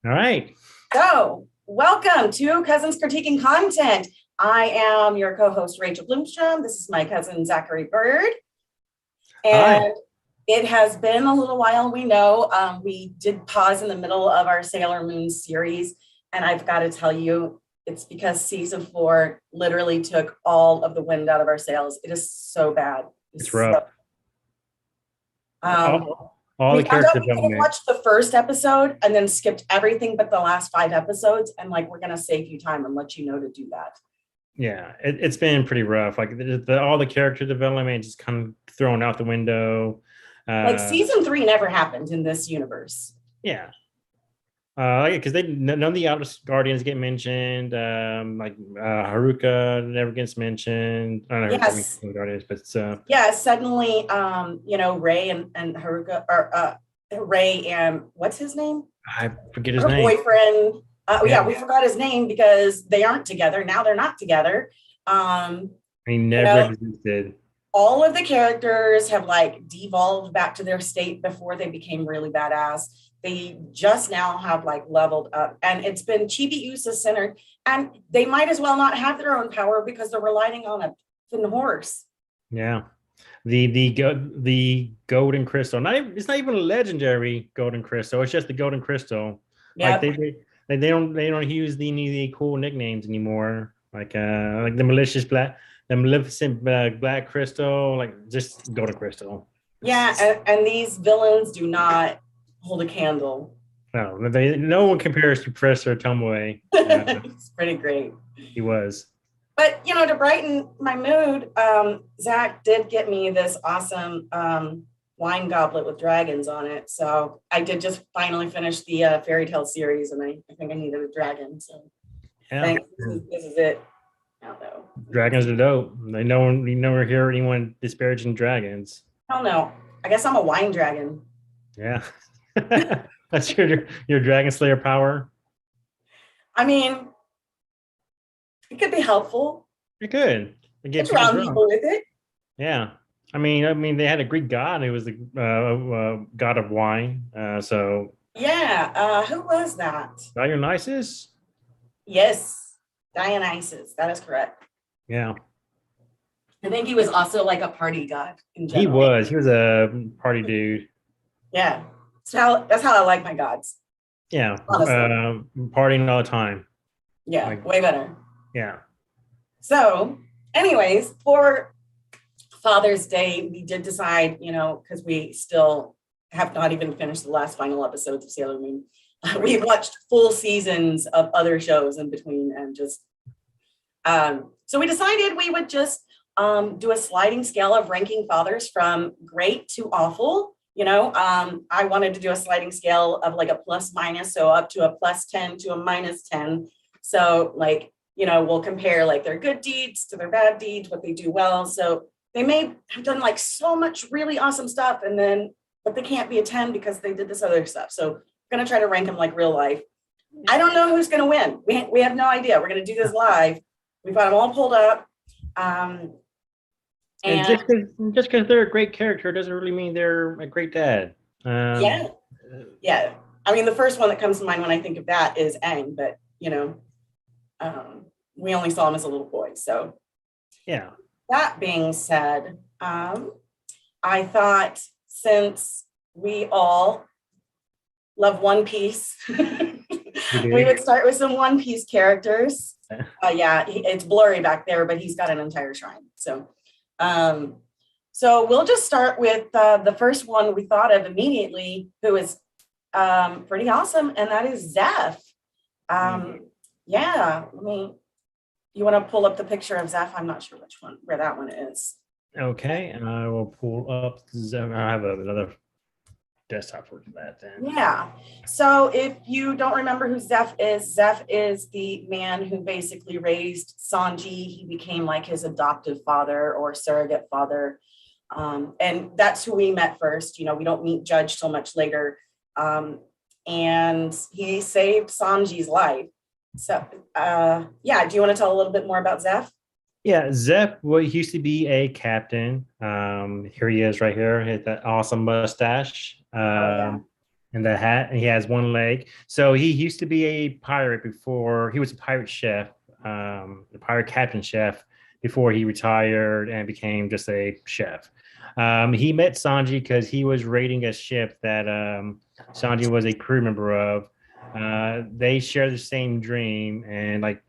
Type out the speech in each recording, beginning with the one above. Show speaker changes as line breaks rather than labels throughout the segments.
All right.
So, welcome to Cousins Critiquing Content. I am your co host, Rachel Bloomstrom. This is my cousin, Zachary Bird.
Hi.
And it has been a little while, we know. We did pause in the middle of our Sailor Moon series. And I've got to tell you, it's because season 4 literally took all of the wind out of our sails. It is so bad.
It's rough.
Um,
All
we
the
found
character
out we could have
development.
watched the first episode and then skipped everything but the last 5 episodes. And like, we're going to save you time and let you know to do that.
Yeah, it's been pretty rough. Like all the character development just kind of thrown out the window.
Like
Uh,
season 3 never happened in this universe.
yeah. Because none of the outer guardians get mentioned. Haruka never gets mentioned. I don't know Haruka
Yes.
the guardians, but
Yeah. Suddenly, Ray and Haruka or Ray and what's his name?
I forget his
Her
name.
boyfriend.
Yeah,
We forgot his name because they aren't together. Now they're not together.
he
You
never
know,
existed.
all of the characters have like devolved back to their state before they became really badass. They just now have like leveled up, and it's been Chibi Usa centered, and they might as well not have their own power because they're relying on a thin horse.
Yeah. The golden crystal. It's not even a legendary golden crystal. It's just the golden crystal. Like
Yep.
they don't use any of the cool nicknames anymore. Like the maleficent black crystal. Like just golden crystal.
Yeah, and these villains do not hold a candle.
No one compares to Professor Tomoe.
It's pretty great.
He was.
But to brighten my mood, Zach did get me this awesome wine goblet with dragons on it. So I did just finally finish the fairy tale series, and I think I needed a dragon. So
Yeah.
thanks. This is it. Hell no.
Dragons are dope. You never hear anyone disparaging dragons.
Hell no. I guess I'm a wine dragon.
Yeah. That's your Dragon Slayer power.
I mean, it could be helpful.
You're good. They
I
get people
drown
drunk.
people with it.
Yeah. They had a Greek god who was the god of wine. So
Yeah. Who was that?
Dionysus.
Yes. Dionysus. That is correct.
Yeah,
I think he was also like a party god in
he
general.
was. He was a party dude.
Yeah. That's how I like my gods.
Yeah,
Honestly.
partying all the time.
Yeah.
Like,
Way better.
yeah.
So, anyways, for Father's Day, we did decide, because we still have not even finished the last final episodes of Sailor Moon. We watched full seasons of other shows in between, and just so we decided we would just do a sliding scale of ranking fathers from great to awful. I wanted to do a sliding scale of like a plus minus, so up to a plus 10 to a minus 10. So like, we'll compare like their good deeds to their bad deeds, what they do well. So they may have done like so much really awesome stuff, but they can't be a 10 because they did this other stuff. So I'm going to try to rank them like real life. I don't know who's going to win. We have no idea. We're going to do this live. We've got them all pulled up.
And
And
just because they're a great character doesn't really mean they're a great dad.
yeah, yeah. I mean, the first one that comes to mind when I think of that is Aang, but we only saw him as a little boy. So
yeah.
that being said, I thought since we all love One Piece, we would start with some One Piece characters. Yeah, it's blurry back there, but he's got an entire shrine. So we'll just start with the first one we thought of immediately, who is pretty awesome, and that is Zeph. Yeah, you want to pull up the picture of Zeph? I'm not sure where that one is.
Okay, and I will pull up. I have another desktop for that then.
Yeah. So if you don't remember who Zeph is the man who basically raised Sanji. He became like his adoptive father or surrogate father. And that's who we met first. We don't meet Judge till much later. And he saved Sanji's life. So, yeah, do you want to tell a little bit more about Zeph?
Yeah, Zeph, he used to be a captain. Here he is right here. He had that awesome mustache.
Oh, yeah.
and the hat, and he has one leg. So he used to be a pirate before. He was a pirate chef, the pirate captain chef before he retired and became just a chef. He met Sanji because he was raiding a ship that Sanji was a crew member of. They share the same dream, and like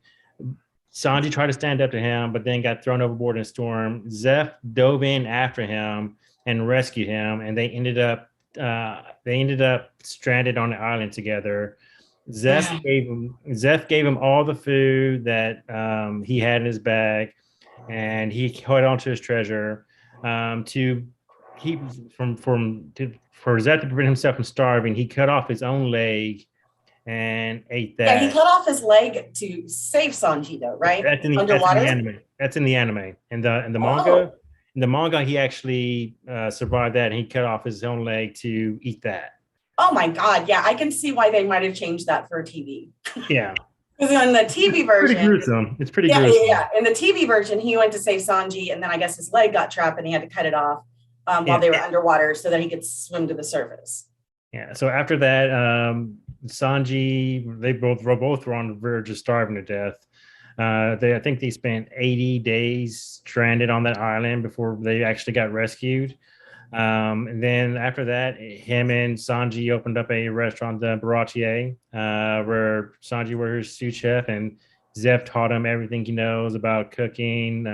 Sanji tried to stand up to him, but then got thrown overboard in a storm. Zeph dove in after him and rescued him, and they ended up stranded on the island together. Zeph gave him all the food that he had in his bag, and he held on to his treasure to keep for Zeph to prevent himself from starving. He cut off his own leg and ate
Yeah, he
that.
cut off his leg to save Sanji, though, right?
That's in the
Underwater.
anime. That's in the anime. In the
Oh,
manga, he actually survived that, and he cut off his own leg to eat that.
oh my God. Yeah, I can see why they might have changed that for TV.
Yeah,
Because in the TV
pretty
version,
gruesome. It's pretty
yeah, yeah,
gruesome.
yeah. In the TV version, he went to save Sanji, and then I guess his leg got trapped, and he had to cut it off while
Yeah,
they were underwater so that he could swim to the surface.
yeah. So after that, Sanji, they both were on the verge of starving to death. I think they spent 80 days stranded on that island before they actually got rescued. And then after that, him and Sanji opened up a restaurant, the Baratier, where Sanji was his sous chef, and Zeph taught him everything he knows about cooking,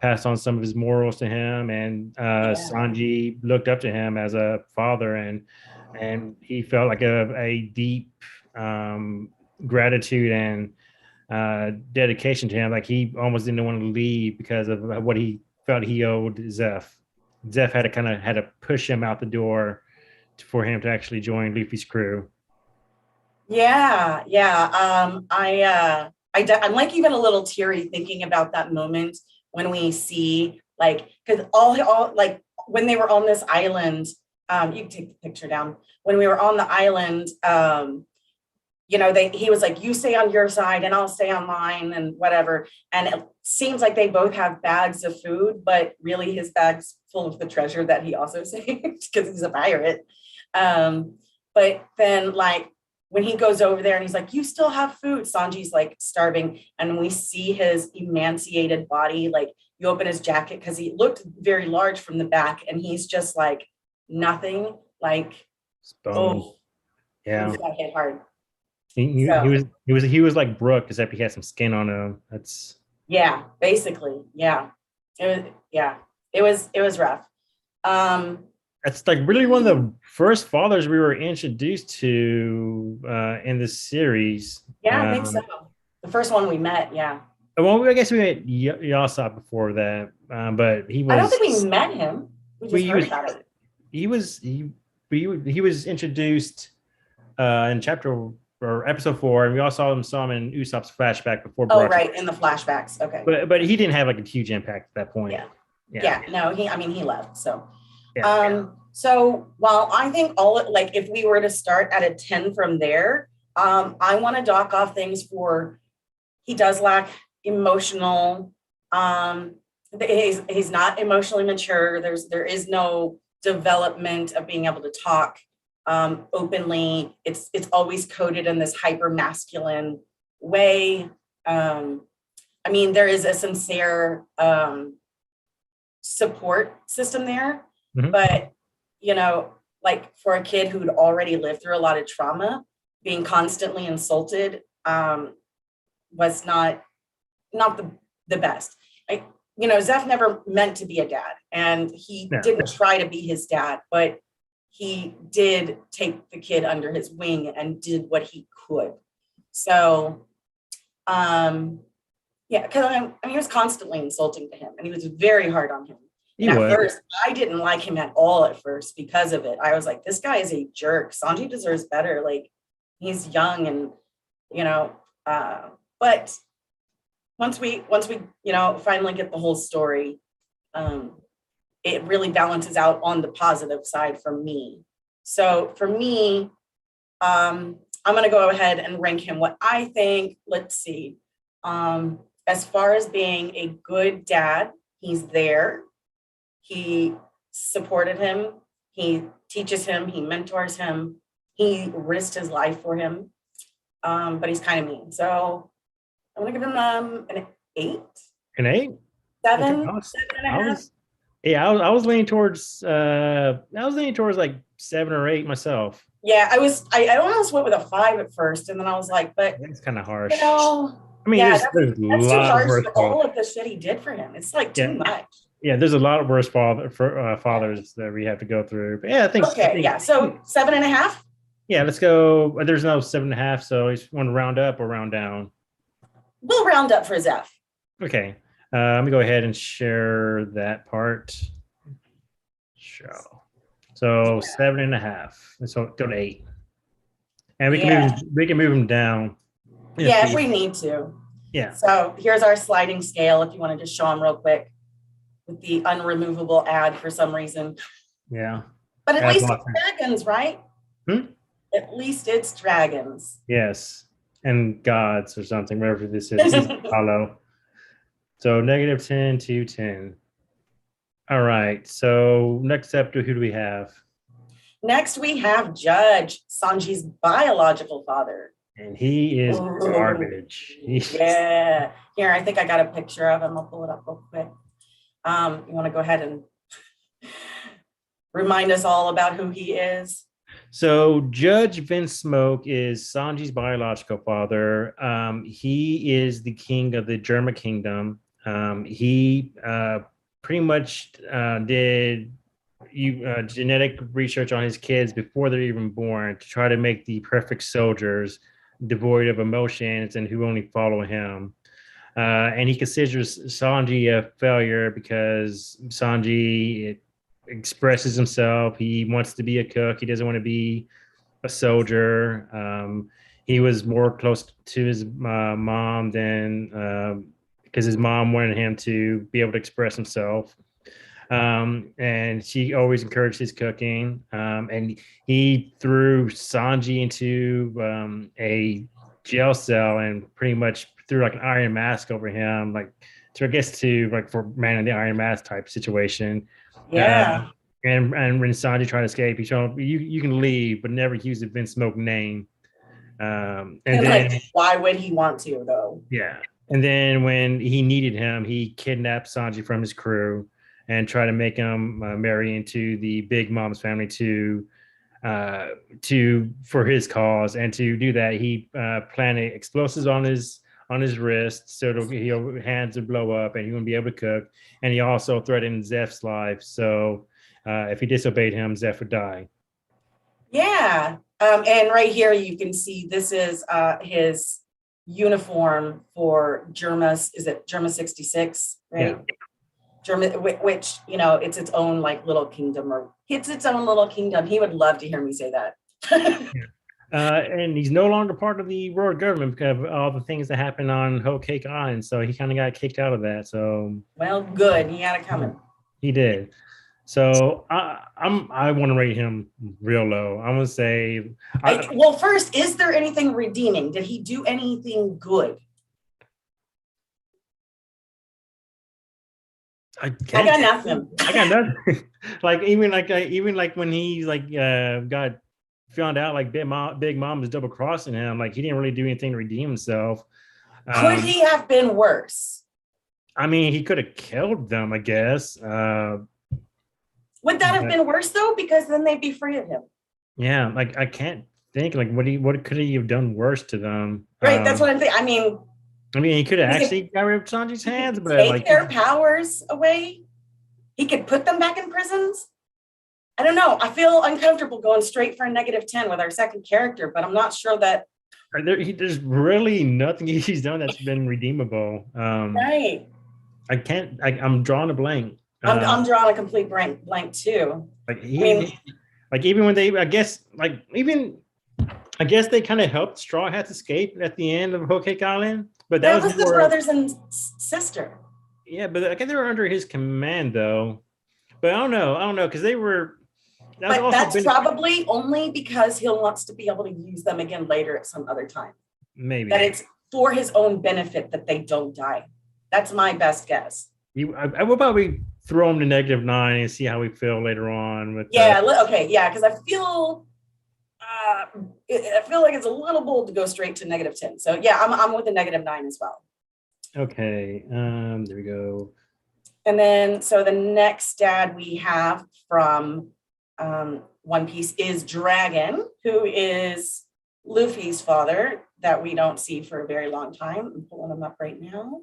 passed on some of his morals to him, and
Yeah.
Sanji looked up to him as a father, and he felt like a deep gratitude and dedication to him. Like he almost didn't want to leave because of what he felt he owed Zeph. Zeph had to push him out the door for him to actually join Luffy's crew.
Yeah, yeah. I'm like even a little teary thinking about that moment when we see like because all like when they were on this island. You can take the picture down. When we were on the island, he was like, "You stay on your side, and I'll stay on mine, and whatever." And it seems like they both have bags of food, but really his bag's full of the treasure that he also saved because he's a pirate. But then like when he goes over there and he's like, "You still have food," Sanji's like starving, and we see his emaciated body. Like you open his jacket because he looked very large from the back, and he's just like nothing. Like
Bone.
oh,
Yeah.
he's got hit hard.
He
So
was like Brooke, except he had some skin on him. That's
yeah, basically, yeah. It was rough. Um,
that's like really one of the first fathers we were introduced to in this series.
yeah, I think so. The first one we met, yeah.
Well, I guess we met Yasop before that, but
I don't think we met him. We just
he
heard
was
about it.
he was introduced in chapter or episode 4, and we also saw him in Usopp's flashback before.
Oh, right, in the flashbacks. Okay.
But he didn't have like a huge impact at that point.
Yeah. No, he left. So
Yeah.
so while I think like if we were to start at a 10 from there, I want to dock off things for he does lack emotional, he's not emotionally mature. There is no development of being able to talk openly. It's always coded in this hyper masculine way. I mean, there is a sincere support system there, but like for a kid who'd already lived through a lot of trauma, being constantly insulted was not the best. Zeph never meant to be a dad, and he didn't try to be his dad, but he did take the kid under his wing and did what he could. So, because he was constantly insulting to him, and he was very hard on him. And at first, I didn't like him at all at first because of it. I was like, this guy is a jerk. Sanji deserves better. Like, he's young and, but once we finally get the whole story, it really balances out on the positive side for me. So for me, I'm going to go ahead and rank him what I think. Let's see. As far as being a good dad, he's there. He supported him. He teaches him. He mentors him. He risked his life for him, but he's kind of mean. So I'm gonna give him an 8.
An 8?
7,
Okay.
7.5.
I was leaning towards like 7 or 8 myself.
Yeah, I almost went with a 5 at first, and then I was like, but
That's kind of harsh.
you know,
I mean,
yeah,
there's a
that's too
lot of
harsh
worse
for all of the shit he did for him. It's like too much.
Yeah, there's a lot of worse fathers that we have to go through. But yeah, I think.
So 7.5.
Yeah, let's go. There's no 7.5, so you want to round up or round down?
We'll round up for Zeph.
Okay. Let me go ahead and share that part. Show. So 7.5. So go to 8. And we can move them down.
If we need to.
Yeah.
So here's our sliding scale if you want to just show them real quick with the unremovable ad for some reason.
Yeah.
But at least it's dragons, right? At least it's dragons.
Yes. And gods or something, whatever this is. Hollow. So -10 to 10. All right. So next up, who do we have?
Next, we have Judge, Sanji's biological father.
And he is garbage.
Yeah. Here, I think I got a picture of him. I'll pull it up real quick. You want to go ahead and remind us all about who he is?
So Judge Vince Smoke is Sanji's biological father. He is the king of the Germa Kingdom. He pretty much did genetic research on his kids before they're even born to try to make the perfect soldiers devoid of emotions and who only follow him. And he considers Sanji a failure because Sanji expresses himself. He wants to be a cook. He doesn't want to be a soldier. He was more close to his mom than because his mom wanted him to be able to express himself. And she always encouraged his cooking. And he threw Sanji into a jail cell and pretty much threw like an iron mask over him, like for Man in the Iron Mask type situation.
Yeah.
And when Sanji tried to escape, he told him, you can leave, but never use the Vince Smoke name. And then,
like, why would he want to though?
Yeah. And then when he needed him, he kidnapped Sanji from his crew and tried to make him marry into the Big Mom's family for his cause. And to do that, he planted explosives on his wrist so his hands would blow up and he wouldn't be able to cook. And he also threatened Zeph's life. So if he disobeyed him, Zeph would die.
Yeah. And right here you can see this is his uniform for Germa's, is it Germa 66, right?
Yeah.
Germa, which, it's its own like little kingdom, or it's its own little kingdom. He would love to hear me say that.
And he's no longer part of the world government because of all the things that happened on Whole Cake Island. So he kind of got kicked out of that. So
well, good. He had it coming.
He did. So I want to rate him real low. I'm gonna say.
Well, first, is there anything redeeming? Did he do anything good? I got nothing.
I got nothing. even when he got found out like Big Mom was double crossing him, like he didn't really do anything to redeem himself.
Could he have been worse?
I mean, he could have killed them, I guess.
Would that have been worse though? Because then they'd be free of him.
Yeah, like I can't think like what could he have done worse to them?
Right, that's what I'm thinking. I mean,
he could have actually got rid of Sanji's hands, but
take their powers away. He could put them back in prisons. I don't know. I feel uncomfortable going straight for a -10 with our second character, but I'm not sure that.
There's really nothing he's done that's been redeemable.
Right.
I can't. I'm drawing a blank.
I'm drawing a complete blank too.
Even when they, I guess they kind of helped Straw Hats escape at the end of Whole Cake Island, but
that was the brothers and sister.
Yeah, but I guess they were under his command though. But I don't know because they were.
But that's probably only because he wants to be able to use them again later at some other time.
Maybe
that it's for his own benefit that they don't die. That's my best guess.
I will probably throw him to -9 and see how we feel later on. With
okay, yeah, because I feel I feel like it's a little bold to go straight to -10. So yeah, I'm with the -9 as well.
Okay. There we go.
And then, so the next dad we have from One Piece is Dragon, who is Luffy's father that we don't see for a very long time. I'm pulling him up right now.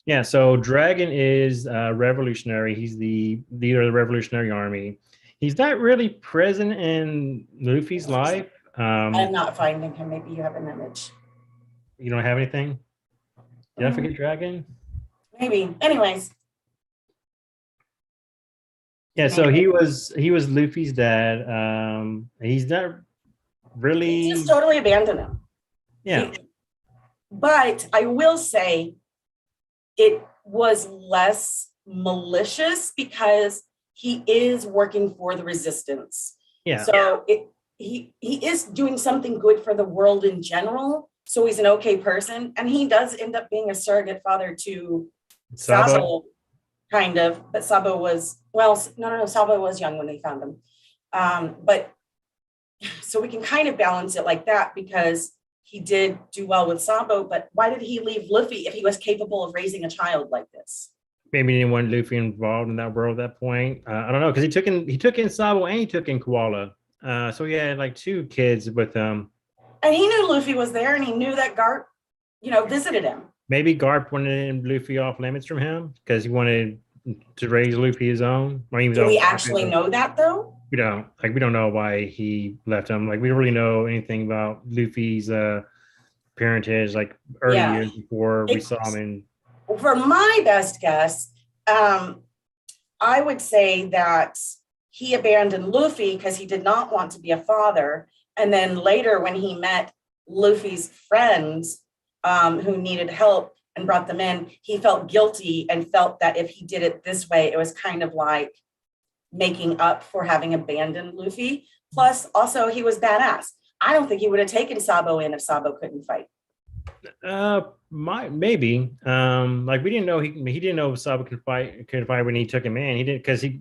Yeah, so Dragon is revolutionary. He's the leader of the Revolutionary Army. He's not really present in Luffy's life.
I'm not finding him. Maybe you have an image.
You don't have anything? Did I forget Dragon?
Maybe. Anyways.
Yeah, so he was Luffy's dad. He's not really.
He just totally abandoned him.
Yeah.
But I will say it was less malicious because he is working for the resistance.
Yeah.
So he is doing something good for the world in general. So he's an okay person. And he does end up being a surrogate father to Sabo, kind of. But Sabo was, well, no, Sabo was young when they found him. But so we can kind of balance it like that because he did do well with Sabo, but why did he leave Luffy if he was capable of raising a child like this?
Maybe he didn't want Luffy involved in that world at that point. I don't know, because he took in Sabo and he took in Koala. So he had like 2 kids with him.
And he knew Luffy was there, and he knew that Garp, visited him.
Maybe Garp wanted Luffy off limits from him because he wanted to raise Luffy his own.
Do we actually know that though?
We don't. We don't know why he left him. We don't really know anything about Luffy's parentage, early years before we saw him in.
For my best guess, I would say that he abandoned Luffy because he did not want to be a father. And then later when he met Luffy's friends who needed help and brought them in, he felt guilty and felt that if he did it this way, it was kind of like making up for having abandoned Luffy. Plus, also, he was badass. I don't think he would have taken Sabo in if Sabo couldn't fight.
Maybe. We didn't know he didn't know Sabo could fight when he took him in. He didn't because he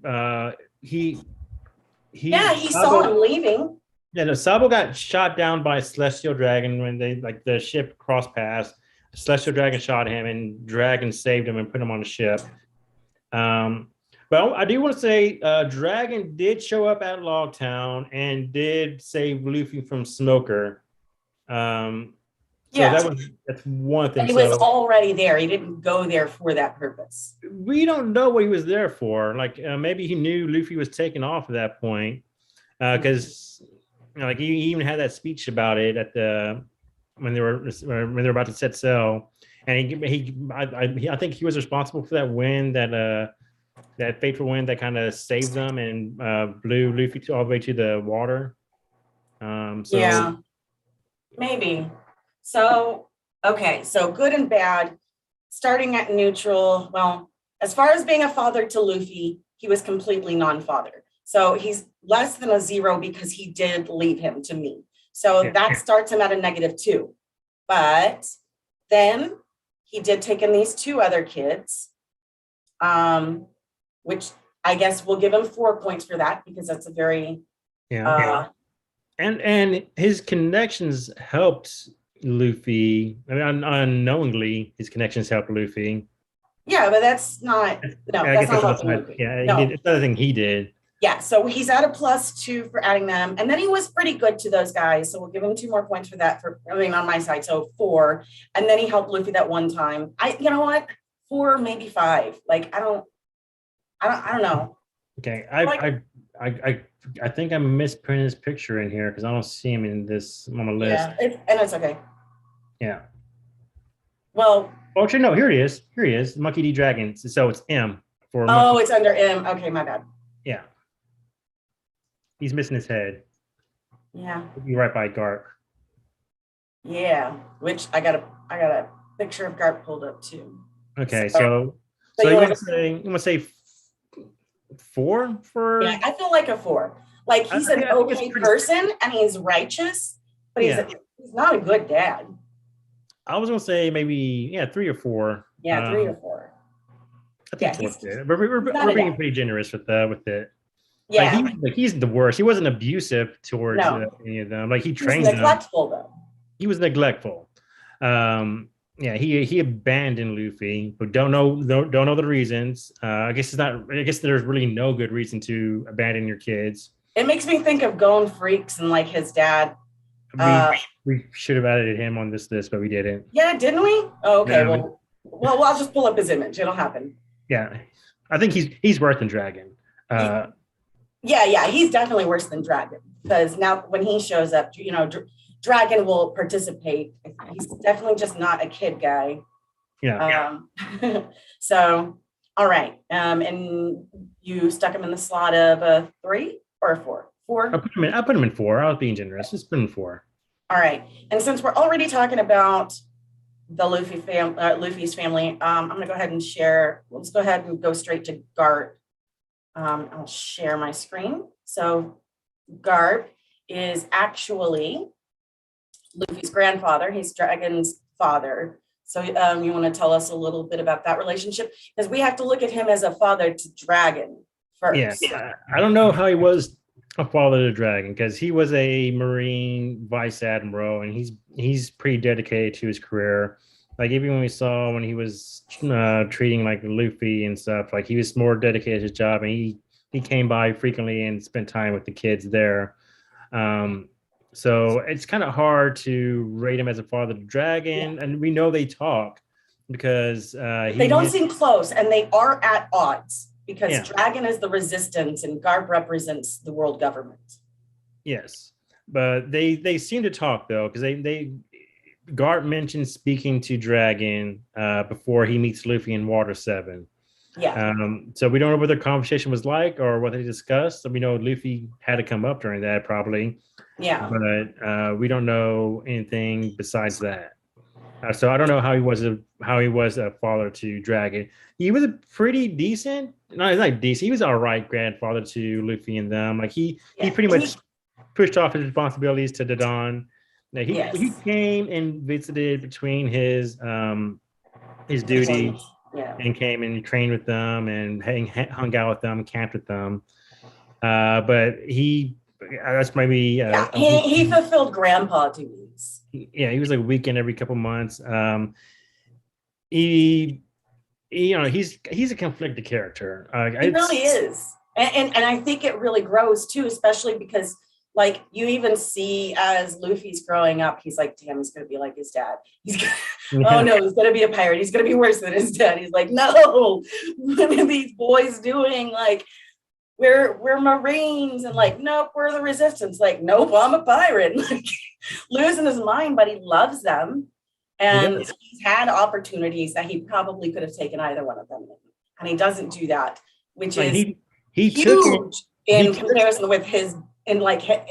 saw him leaving.
Yeah, no, Sabo got shot down by a celestial dragon when they the ship crossed paths. A celestial dragon shot him, and Dragon saved him and put him on the ship. But I do want to say Dragon did show up at Logtown and did save Luffy from Smoker. That's one thing.
He was already there. He didn't go there for that purpose.
We don't know what he was there for. Maybe he knew Luffy was taking off at that point because he even had that speech about it at when they were about to set sail, and I think he was responsible for that wind, that fateful wind that kind of saved them and blew Luffy all the way to the water.
Yeah, maybe. So okay, so good and bad. Starting at neutral. Well, as far as being a father to Luffy, he was completely non-father. So he's less than a 0 because he did leave him to me. So that starts him at a -2. But then he did take in these 2 other kids, which I guess we'll give him 4 points for that because that's a very
and his connections helped Luffy. I mean, unknowingly, his connections helped Luffy.
Yeah, but that's not. No, that's not helping Luffy.
Yeah, it's another thing he did.
Yeah, so he's at a +2 for adding them. And then he was pretty good to those guys. So we'll give him 2 more points for that on my side. So 4. And then he helped Luffy that one time. You know what? 4, maybe 5. I don't know.
Okay. I think I misprinted his picture in here because I don't see him in this on the list.
Yeah, and it's okay.
Yeah.
Well.
Oh, actually, no, here he is. Here he is. Monkey D. Dragon. So it's M for
Monkey. It's under M. Okay, my bad.
Yeah. He's missing his head.
Yeah.
He'll be right by Garp.
Yeah, which I got a picture of Garp pulled up too.
Okay, so you want to say 4 for?
Yeah, I feel like a 4. He's an okay person and he's righteous, but he's not a good dad.
I was gonna say maybe 3 or 4.
Yeah, 3 or 4.
I think 4's good. We're being pretty generous with it.
Yeah.
He's the worst. He wasn't abusive towards any of them. Like he trained them.
Neglectful though.
He was neglectful. Yeah, he abandoned Luffy, but don't know the reasons. I guess there's really no good reason to abandon your kids.
It makes me think of Gone Freaks and like his dad.
We should have added him on this list, but we didn't.
Yeah, didn't we? Oh, okay. No. Well, I'll just pull up his image. It'll happen.
Yeah, I think he's worse than Dragon.
Yeah, he's definitely worse than Dragon because now when he shows up, Dragon will participate. He's definitely just not a kid guy.
Yeah.
So, all right. And you stuck him in the slot of a 3 or a 4? 4?
I put him in 4. I was being generous. Just put him in 4.
All right. And since we're already talking about the Luffy's family, I'm going to go ahead and share. Let's go ahead and go straight to Garp. I'll share my screen. So Garp is actually Luffy's grandfather. He's Dragon's father. So you want to tell us a little bit about that relationship? Because we have to look at him as a father to Dragon first.
Yeah, I don't know how he was a father to Dragon because he was a Marine vice admiral and he's pretty dedicated to his career. Like even when we saw when he was treating like Luffy and stuff, like he was more dedicated to his job and he came by frequently and spent time with the kids there. So it's kind of hard to rate him as a father to Dragon, and we know they talk because
they don't seem close, and they are at odds because Dragon is the resistance and Garp represents the world government.
Yes, but they seem to talk though because Garp mentioned speaking to Dragon before he meets Luffy in Water 7.
Yeah.
So we don't know what their conversation was like or what they discussed. So we know Luffy had to come up during that probably.
Yeah.
But we don't know anything besides that. So I don't know how he was a father to Dragon. He was a pretty decent. No, he's not decent. He was all right grandfather to Luffy and them. Like he pretty much pushed off his responsibilities to Dodon. Now, he came and visited between his duties.
Yeah.
And came and trained with them and hung out with them, camped with them. But that's maybe
he fulfilled grandpa duties.
He was like a weekend every couple months. He's a conflicted character.
He really is, and I think it really grows too, especially because. Like you even see as Luffy's growing up, he's like, damn, he's going to be like his dad. Oh no, he's going to be a pirate. He's going to be worse than his dad. He's like, no, what are these boys doing? Like, we're Marines and like, nope, we're the resistance. Like, nope, I'm a pirate. Like losing his mind, but he loves them. And he's had opportunities that he probably could have taken either one of them. And he doesn't do that, which is
he
huge in comparison with his and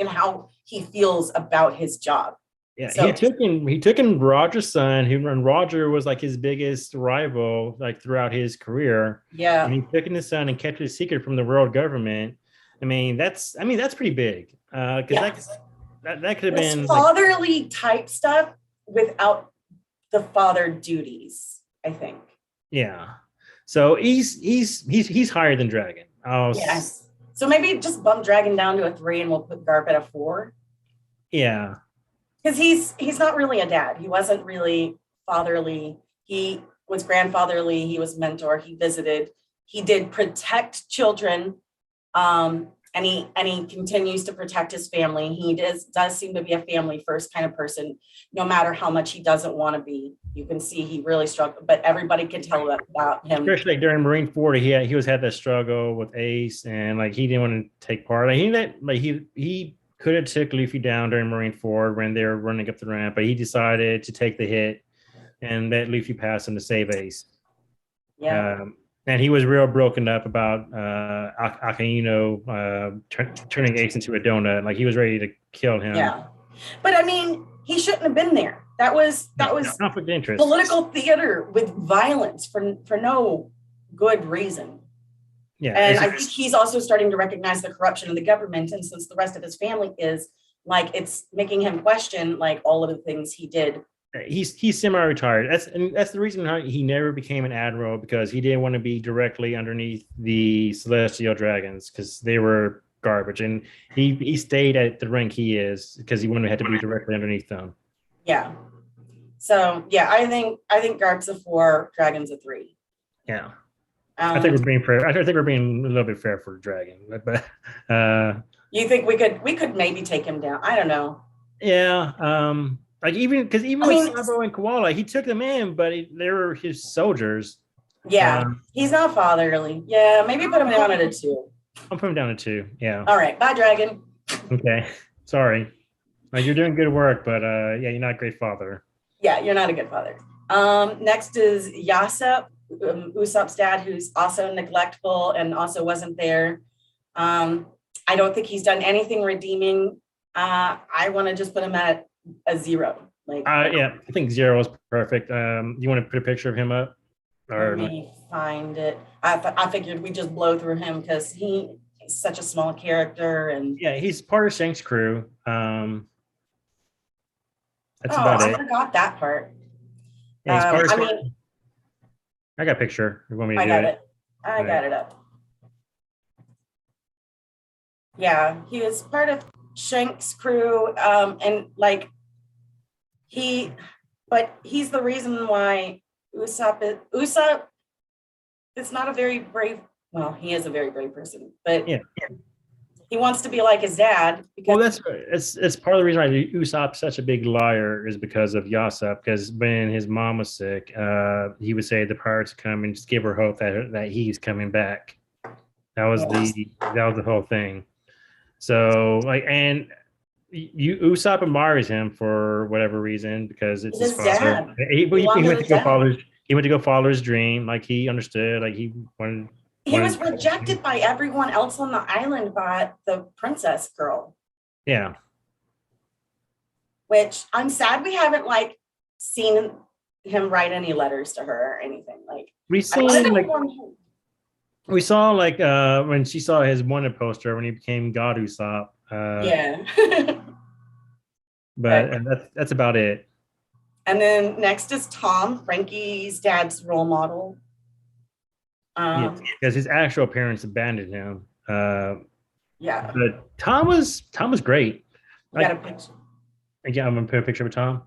how he feels about his job.
Yeah, so, he took in Roger's son, and Roger was like his biggest rival like throughout his career.
Yeah.
And he took in his son and kept his secret from the world government. That's pretty big. Because that could have been
fatherly type stuff without the father duties, I think.
Yeah. So he's higher than Dragon.
Yes. So maybe just bump Dragon down to a 3 and we'll put Garp at a 4.
Yeah.
Because he's not really a dad. He wasn't really fatherly. He was grandfatherly. He was mentor. He visited. He did protect children. And he continues to protect his family. He does seem to be a family first kind of person, no matter how much he doesn't want to be. You can see he really struggled, but everybody can tell about him.
Especially during Marineford, he had that struggle with Ace, and like he didn't want to take part. He could have took Luffy down during Marineford when they were running up the ramp, but he decided to take the hit and let Luffy pass him to save Ace.
Yeah.
And he was real broken up about Akainu turning Ace into a donut. Like he was ready to kill him.
Yeah, but I mean, he shouldn't have been there. That was
conflict of interest.
Political theater with violence for no good reason.
Yeah,
and I think he's also starting to recognize the corruption of the government, and since the rest of his family is like, it's making him question like all of the things he did.
He's semi-retired. That's the reason how he never became an admiral, because he didn't want to be directly underneath the Celestial Dragons, because they were garbage, and he stayed at the rank he is because he wouldn't have had to be directly underneath them.
Yeah. So yeah, I think Garp's a 4, Dragon's a 3.
Yeah. I think we're being fair. I think we're being a little bit fair for Dragon, but
you think we could maybe take him down? I don't know.
Yeah, like even with Sabo and Koala, he took them in, but they were his soldiers.
Yeah, he's not fatherly. Yeah, maybe put him down at a 2.
I'll put him down at 2. Yeah.
All right, bye, Dragon.
Okay, sorry. Like you're doing good work, but yeah, you're not a great father.
Yeah, you're not a good father. Next is Yasop, Usopp's dad, who's also neglectful and also wasn't there. I don't think he's done anything redeeming. I want to just put him at a 0. Like,
yeah, I think 0 is perfect. You want to put a picture of him up?
Or let me find it. I figured we just blow through him because he's such a small character, and
yeah, he's part of Shank's crew. That's
about it. I forgot that part.
Yeah, he's part of I got a picture. You want me to do it?
I got it up. Yeah, he was part of Shank's crew, and like he's the reason why Usopp is not a very brave. Well, he is a very brave person, but yeah, he wants to be like his dad.
Because it's part of the reason why Usopp's such a big liar is because of Yasop. Because when his mom was sick, he would say the pirates come and just give her hope that he's coming back. That was the whole thing. So like, and Usopp admires him for whatever reason because it's his father. He went to go follow his dream. Like he understood. Like he wanted.
He was rejected by everyone else on the island but the princess girl.
Yeah.
Which I'm sad we haven't like seen him write any letters to her or anything. Like
we saw like when she saw his wanted poster when he became God Usopp.
Yeah.
But that's about it.
And then next is Tom, Frankie's dad's role model.
Because his actual parents abandoned him.
Yeah.
But Tom was great.
You got a picture.
Yeah, I'm gonna put a picture of Tom.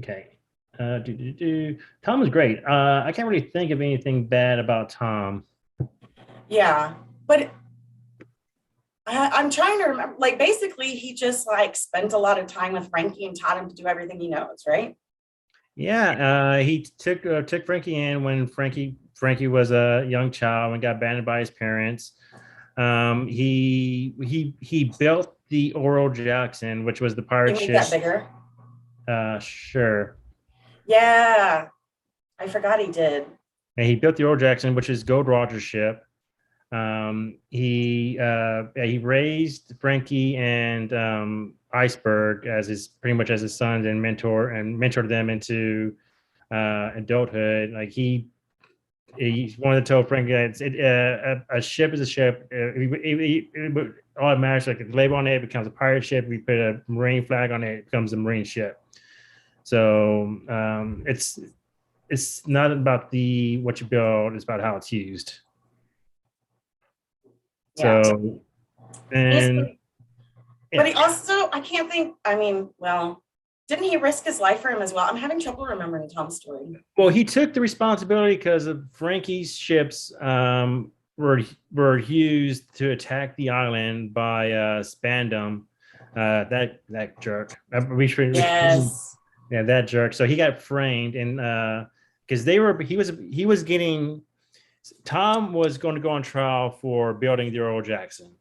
Okay. Tom was great. I can't really think of anything bad about Tom.
Yeah, but I'm trying to remember. Like, basically, he just like spent a lot of time with Frankie and taught him to do everything he knows, right?
Yeah, he took Frankie in when Frankie was a young child and got abandoned by his parents. He built the Oro Jackson, which was the pirate ship.
Can you make that
bigger? Sure.
Yeah, I forgot he did.
And he built the Oro Jackson, which is Gold Roger's ship. He raised Frankie and Iceberg as his sons and mentored them into adulthood. Like he wanted to tell Frankie that a ship is a ship. All it matters, like the label on it becomes a pirate ship. We put a marine flag on it, it becomes a marine ship. So it's not about what you build; it's about how it's used.
Yeah.
So, and
but he also, I can't think. I mean, well, didn't he risk his life for him as well? I'm having trouble remembering Tom's story.
Well, he took the responsibility because of Frankie's ships were used to attack the island by Spandam. That jerk.
Yes.
Yeah, that jerk. So he got framed, and because he was getting. Tom was going to go on trial for building the Oro Jackson.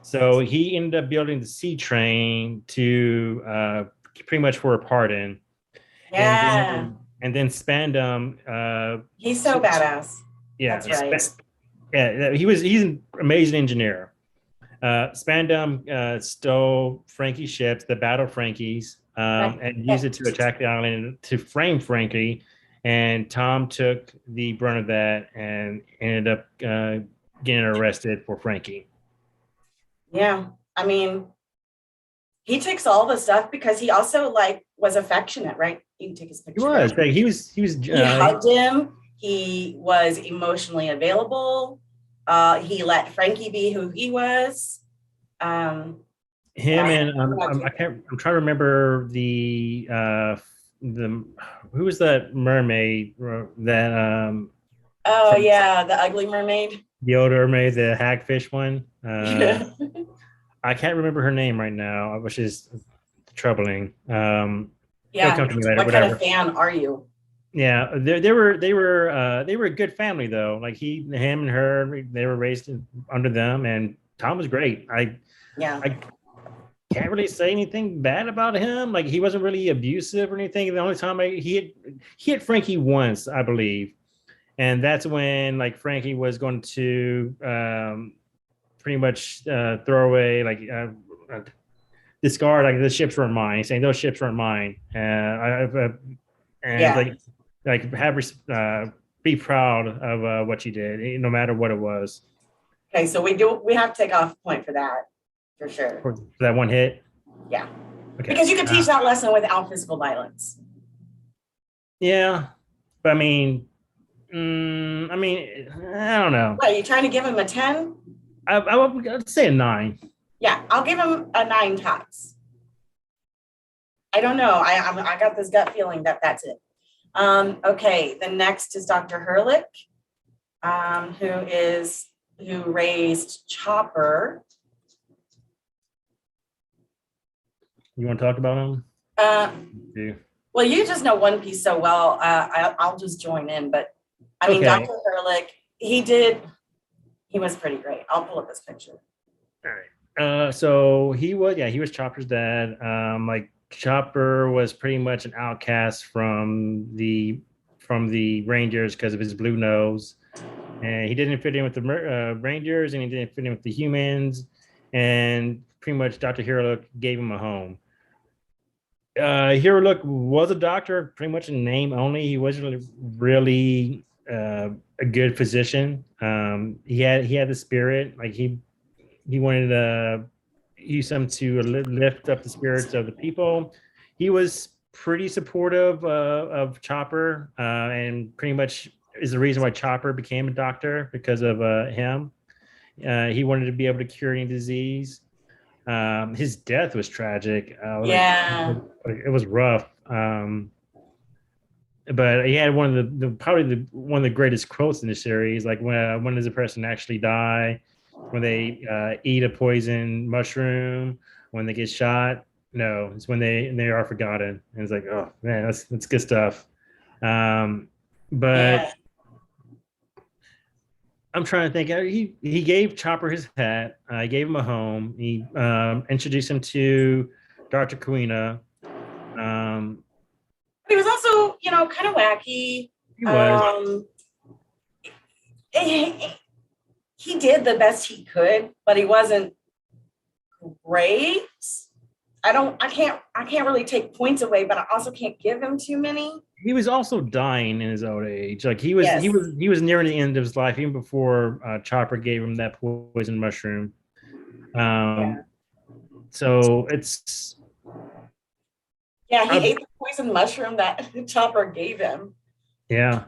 So he ended up building the sea train to pretty much for a pardon.
Yeah.
And then Spandam.
He's so badass.
Yeah.
That's right.
He's an amazing engineer. Spandam stole Frankie's ships, the Battle Frankies, and used it to attack the island to frame Frankie. And Tom took the brunt of that and ended up getting arrested for Frankie.
Yeah, I mean, he takes all the stuff because he also like was affectionate, right? You can take his picture.
He was.
Right?
He was.
He hugged him. He was emotionally available. He let Frankie be who he was.
Him and I'm trying to remember the who was that mermaid that
oh yeah, the ugly mermaid.
the older mermaid, the hagfish one.
Yeah.
I can't remember her name right now, which is troubling. It'll
Yeah.
come to me later.
What
Whatever.
kind of fan are you?
Yeah, they were a good family though. Like him and her, they were raised under them, and Tom was great.
Yeah.
I can't really say anything bad about him. Like he wasn't really abusive or anything. The only time he hit Frankie once, I believe, and that's when like Frankie was going to pretty much throw away discard like the ships weren't mine. He's saying those ships weren't mine, and
Yeah.
like have be proud of what you did, no matter what it was.
Okay, so we have to take off a point for that, for sure.
For that one hit.
Yeah.
Okay.
Because you can teach that lesson without physical violence.
Yeah, but I mean, I don't know.
What, are you trying to give him a 10?
I'd say a 9.
Yeah, I'll give him a 9 tops. I don't know. I got this gut feeling that that's it. Okay, the next is Dr. Herlick, who raised Chopper.
You want to talk about him?
Yeah. Well, you just know One Piece so well. I'll just join in. But I mean, okay. Dr. Herlick, he was pretty great. I'll pull up this picture.
All right. So he was Chopper's dad. Like Chopper was pretty much an outcast from the Rangers because of his blue nose, and he didn't fit in with the Rangers, and he didn't fit in with the humans, and pretty much Dr. Herlick gave him a home. Herlick was a doctor, pretty much in name only. He wasn't really a good physician. He had the spirit, like he wanted to use them to lift up the spirits of the people. He was pretty supportive of Chopper, and pretty much is the reason why Chopper became a doctor, because of him. He wanted to be able to cure any disease. His death was tragic. It was rough. But he had one of one of the greatest quotes in the series. Like when does a person actually die? When they eat a poison mushroom? When they get shot? No, it's when they are forgotten. And it's like, oh man, that's good stuff. But I'm trying to think. He gave Chopper his hat. I gave him a home. He introduced him to Dr. Kuina.
He was also, kind of wacky.
He was.
He did the best he could, but he wasn't great. I can't really take points away, but I also can't give him too many.
He was also dying in his old age. Like he was nearing the end of his life, even before Chopper gave him that poison mushroom. So it's
he ate the poison mushroom that Chopper gave him.
Yeah,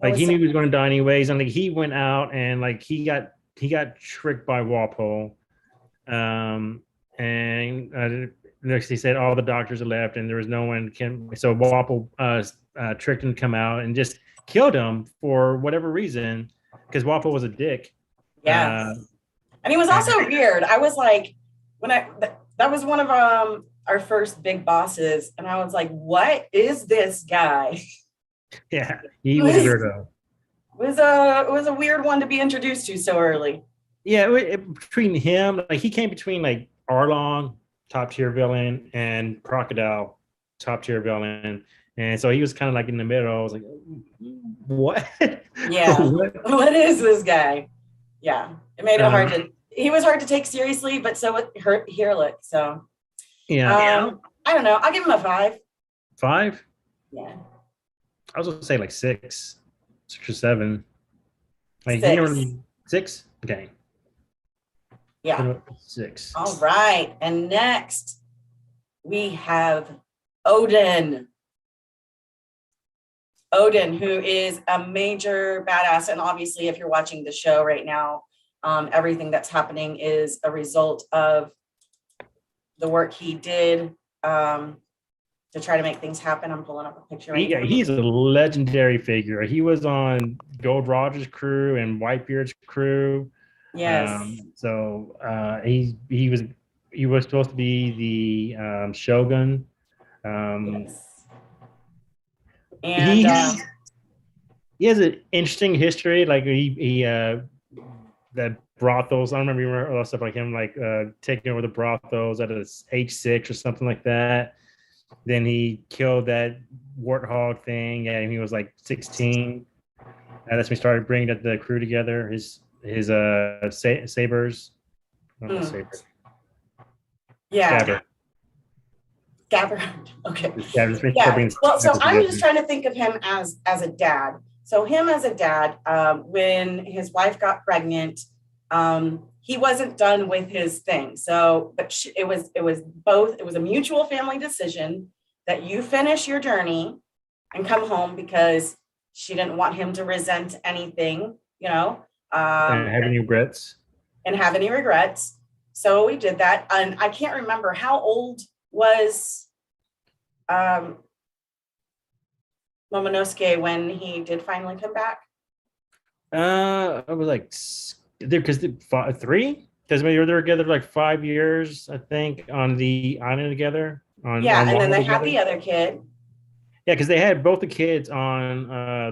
like he knew he was going to die anyways, and like he went out and like he got tricked by Walpole. And next he said all the doctors are left and there was no one so Walpole tricked him to come out and just killed him for whatever reason, because Walpole was a dick.
And he was also weird. I was like, that was one of our first big bosses, and I was like, what is this guy?
Yeah, he was a weirdo.
It was a weird one to be introduced to so early.
Yeah, between him, like he came between like Arlong, top tier villain, and Crocodile, top tier villain, and so he was kind of like in the middle. I was like, what?
Yeah. What is this guy? Yeah, it made it hard to. He was hard to take seriously, but so was Herlick. So
yeah,
I don't know. I'll give him a 5.
5?
Yeah.
I was gonna say like 6 or 7. Like
6.
6? Okay.
Yeah.
6.
All right. And next we have Odin. Odin, who is a major badass. And obviously, if you're watching the show right now, Everything that's happening is a result of the work he did to try to make things happen. I'm pulling up a picture right now.
He's a legendary figure. He was on Gold Roger's crew and Whitebeard's crew.
Yes.
He was supposed to be the Shogun.
Yes. And
he has an interesting history. Like he that brothels. I don't remember all that stuff like him, like taking over the brothels at age 6 or something like that. Then he killed that warthog thing, and he was like 16. And that's when he started bringing the crew together. His sabers. Sabers.
Yeah. Gabbard. Okay.
Yeah.
Well, so I'm just trying to think of him as a dad. So him as a dad, when his wife got pregnant, he wasn't done with his thing. So, but it was a mutual family decision that you finish your journey and come home, because she didn't want him to resent anything, and
have any
regrets. So we did that. And I can't remember how old was Momonosuke when he did finally come back.
I was like, because 3, because we were there together like 5 years, I think, on the island together.
And then they had the other kid.
Yeah, because they had both the kids on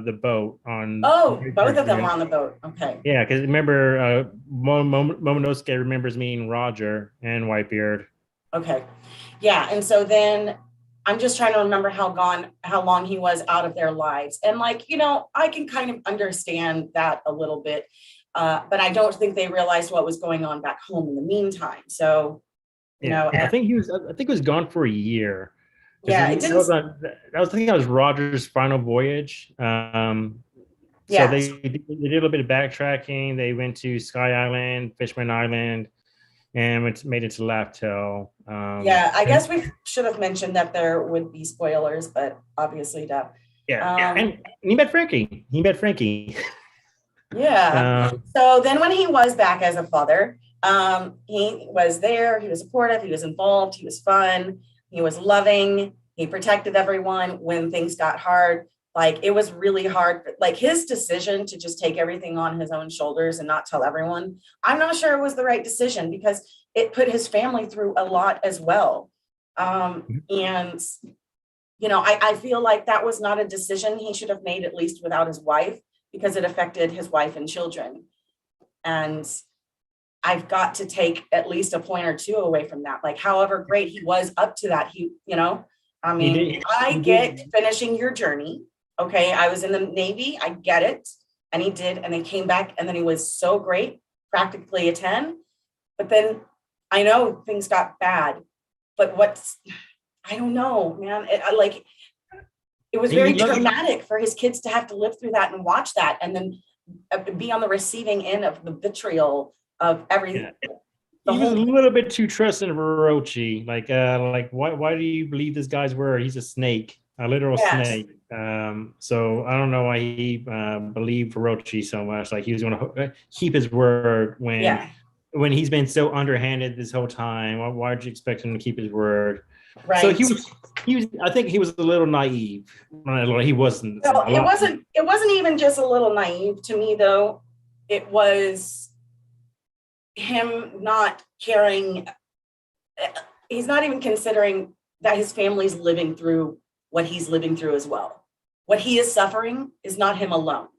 the boat.
Both of them were on the boat. Okay.
Yeah, because remember, Momonosuke remembers meeting Roger and Whitebeard.
Okay. Yeah, and so then I'm just trying to remember how long he was out of their lives. And I can kind of understand that a little bit, but I don't think they realized what was going on back home in the meantime. So,
I think he was gone for a year.
Yeah,
I think that was Roger's final voyage. So they did a little bit of backtracking. They went to Sky Island, Fishman Island, and made it to Laftel.
I guess we should have mentioned that there would be spoilers, but obviously not.
And he met Frankie.
Yeah. So then when he was back as a father, he was there, he was supportive, he was involved, he was fun, he was loving, he protected everyone when things got hard. Like, it was really hard. Like, his decision to just take everything on his own shoulders and not tell everyone, I'm not sure it was the right decision, because it put his family through a lot as well. And, I feel like that was not a decision he should have made, at least without his wife, because it affected his wife and children. And I've got to take at least a point or two away from that. Like, however great he was up to that, I get finishing your journey. Okay, I was in the Navy, I get it. And he did, and then came back, and then he was so great, practically a 10. But then I know things got bad, but I don't know, man. It was very traumatic for his kids to have to live through that and watch that, and then be on the receiving end of the vitriol of everything.
Yeah. He was a little bit too trusting of Orochi. Why do you believe this guy's word? He's a snake, a literal snake. So I don't know why he believed Orochi so much. Like, he was going to keep his word when he's been so underhanded this whole time. Why did you expect him to keep his word?
Right.
So he was. I think he was a little naive. He wasn't.
No, it wasn't. It wasn't even just a little naive to me, though. It was him not caring. He's not even considering that his family's living through what he's living through as well. What he is suffering is not him alone.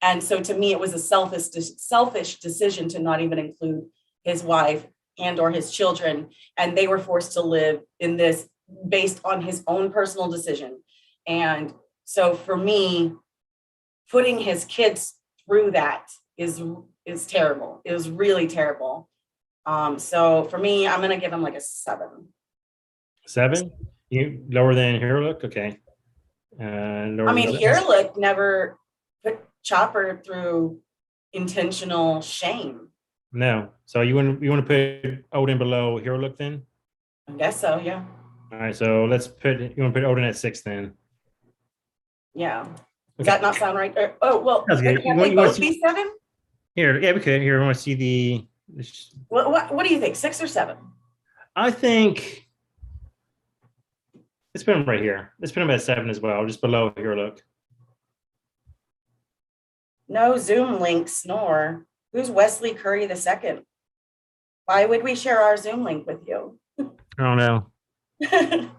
And so to me, it was a selfish decision to not even include his wife and or his children. And they were forced to live in this based on his own personal decision. And so for me, putting his kids through that is terrible. It was really terrible. So for me, I'm going to give him like a 7.
7? You lower than Hirulook? Okay.
Hirulook never put Chopper through intentional shame.
No. So you want to put Odin below Hirulook then?
I guess so, yeah.
All right, so you want to put Odin at 6 then?
Yeah. Does that not sound right? You want
both
be 7?
Here, yeah, we could. Here, I want to see
What do you think? 6 or 7?
I think let's put him right here. Let's put him at 7 as well, just below here. Look.
No Zoom link, snore. Who's Wesley Curry II? Why would we share our Zoom link with you?
I don't know.
Nobody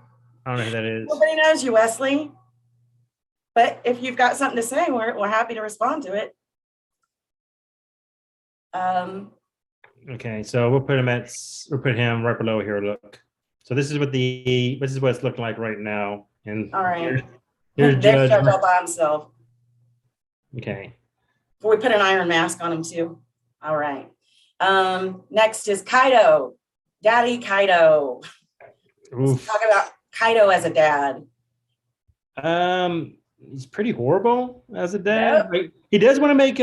I don't know who that is.
knows you, Wesley. But if you've got something to say, we're happy to respond to it.
Okay, so we'll put him right below here. Look. So this is what it's looking like right now. And
all right.
Here's
Judge all by himself.
Okay.
We put an iron mask on him too. All right. Next is Kaido. Daddy Kaido. Let's talk about Kaido as a dad.
He's pretty horrible as a dad. Yep. Like, he does want to make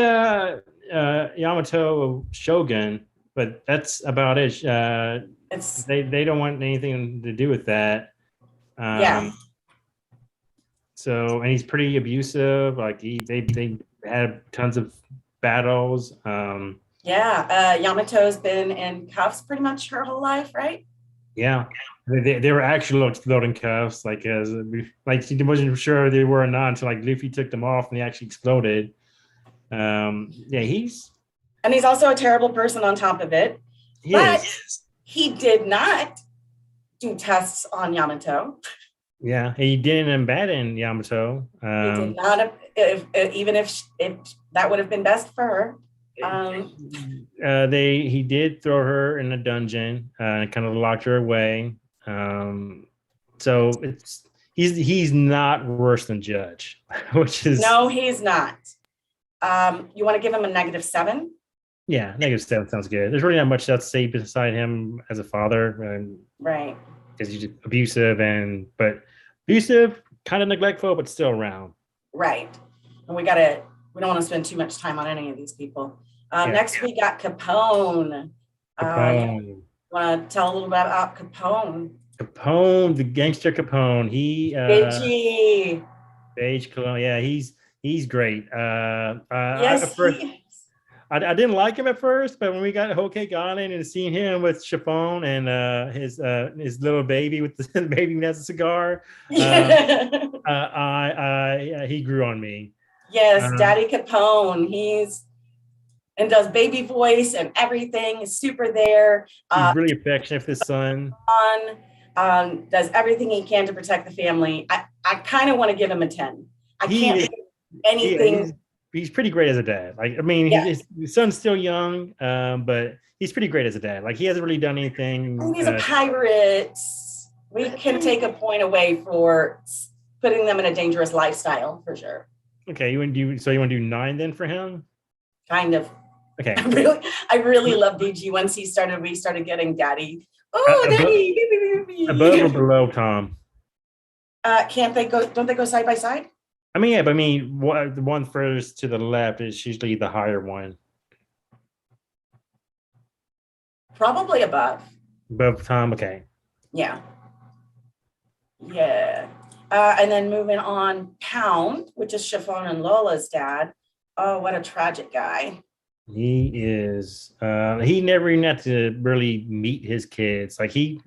Yamato a shogun, but that's about it. They don't want anything to do with that.
Yeah.
So, and he's pretty abusive. Like they had tons of battles.
Yamato's been in cuffs pretty much her whole life, right?
Yeah. They were actually loading cuffs, like she wasn't sure they were or not until like Luffy took them off and they actually exploded. He's
also a terrible person on top of it. He did not do tests on Yamato.
Yeah, he didn't abandon Yamato.
He did not, even if that would have been best for her.
He did throw her in a dungeon and kind of locked her away. So he's not worse than Judge, which is
no, he's not. You want to give him a -7?
Yeah, -7 sounds good. There's really not much else to say beside him as a father,
right?
Because he's abusive, kind of neglectful, but still around.
Right, and we don't want to spend too much time on any of these people. Next, we got Capone.
Capone.
Want to tell a little bit about Capone?
Capone, the gangster Capone. Beige Cologne. Yeah, he's great.
Yes,
I didn't like him at first, but when we got Hokage and seeing him with Chiffon and his little baby with the baby who has a cigar, he grew on me.
Yes, Daddy Capone. And does baby voice and everything. Is super there.
He's really affectionate for his son.
Does everything he can to protect the family. I kind of want to give him a 10. I can't think of anything.
He's pretty great as a dad. Like, I mean, his son's still young, but he's pretty great as a dad. Like, he hasn't really done anything.
He's a pirate. We can take a point away for putting them in a dangerous lifestyle for sure.
Okay, you want to do 9 then for him?
Kind of.
Okay.
I really love DG. Once we started getting daddy. Oh, daddy.
Above or below Tom?
Don't they go side by side?
I mean, the one furthest to the left is usually the higher one.
Probably above.
Above Tom, okay.
Yeah. And then moving on, Pound, which is Chiffon and Lola's dad. Oh, what a tragic guy.
He is. He never even had to really meet his kids. Like he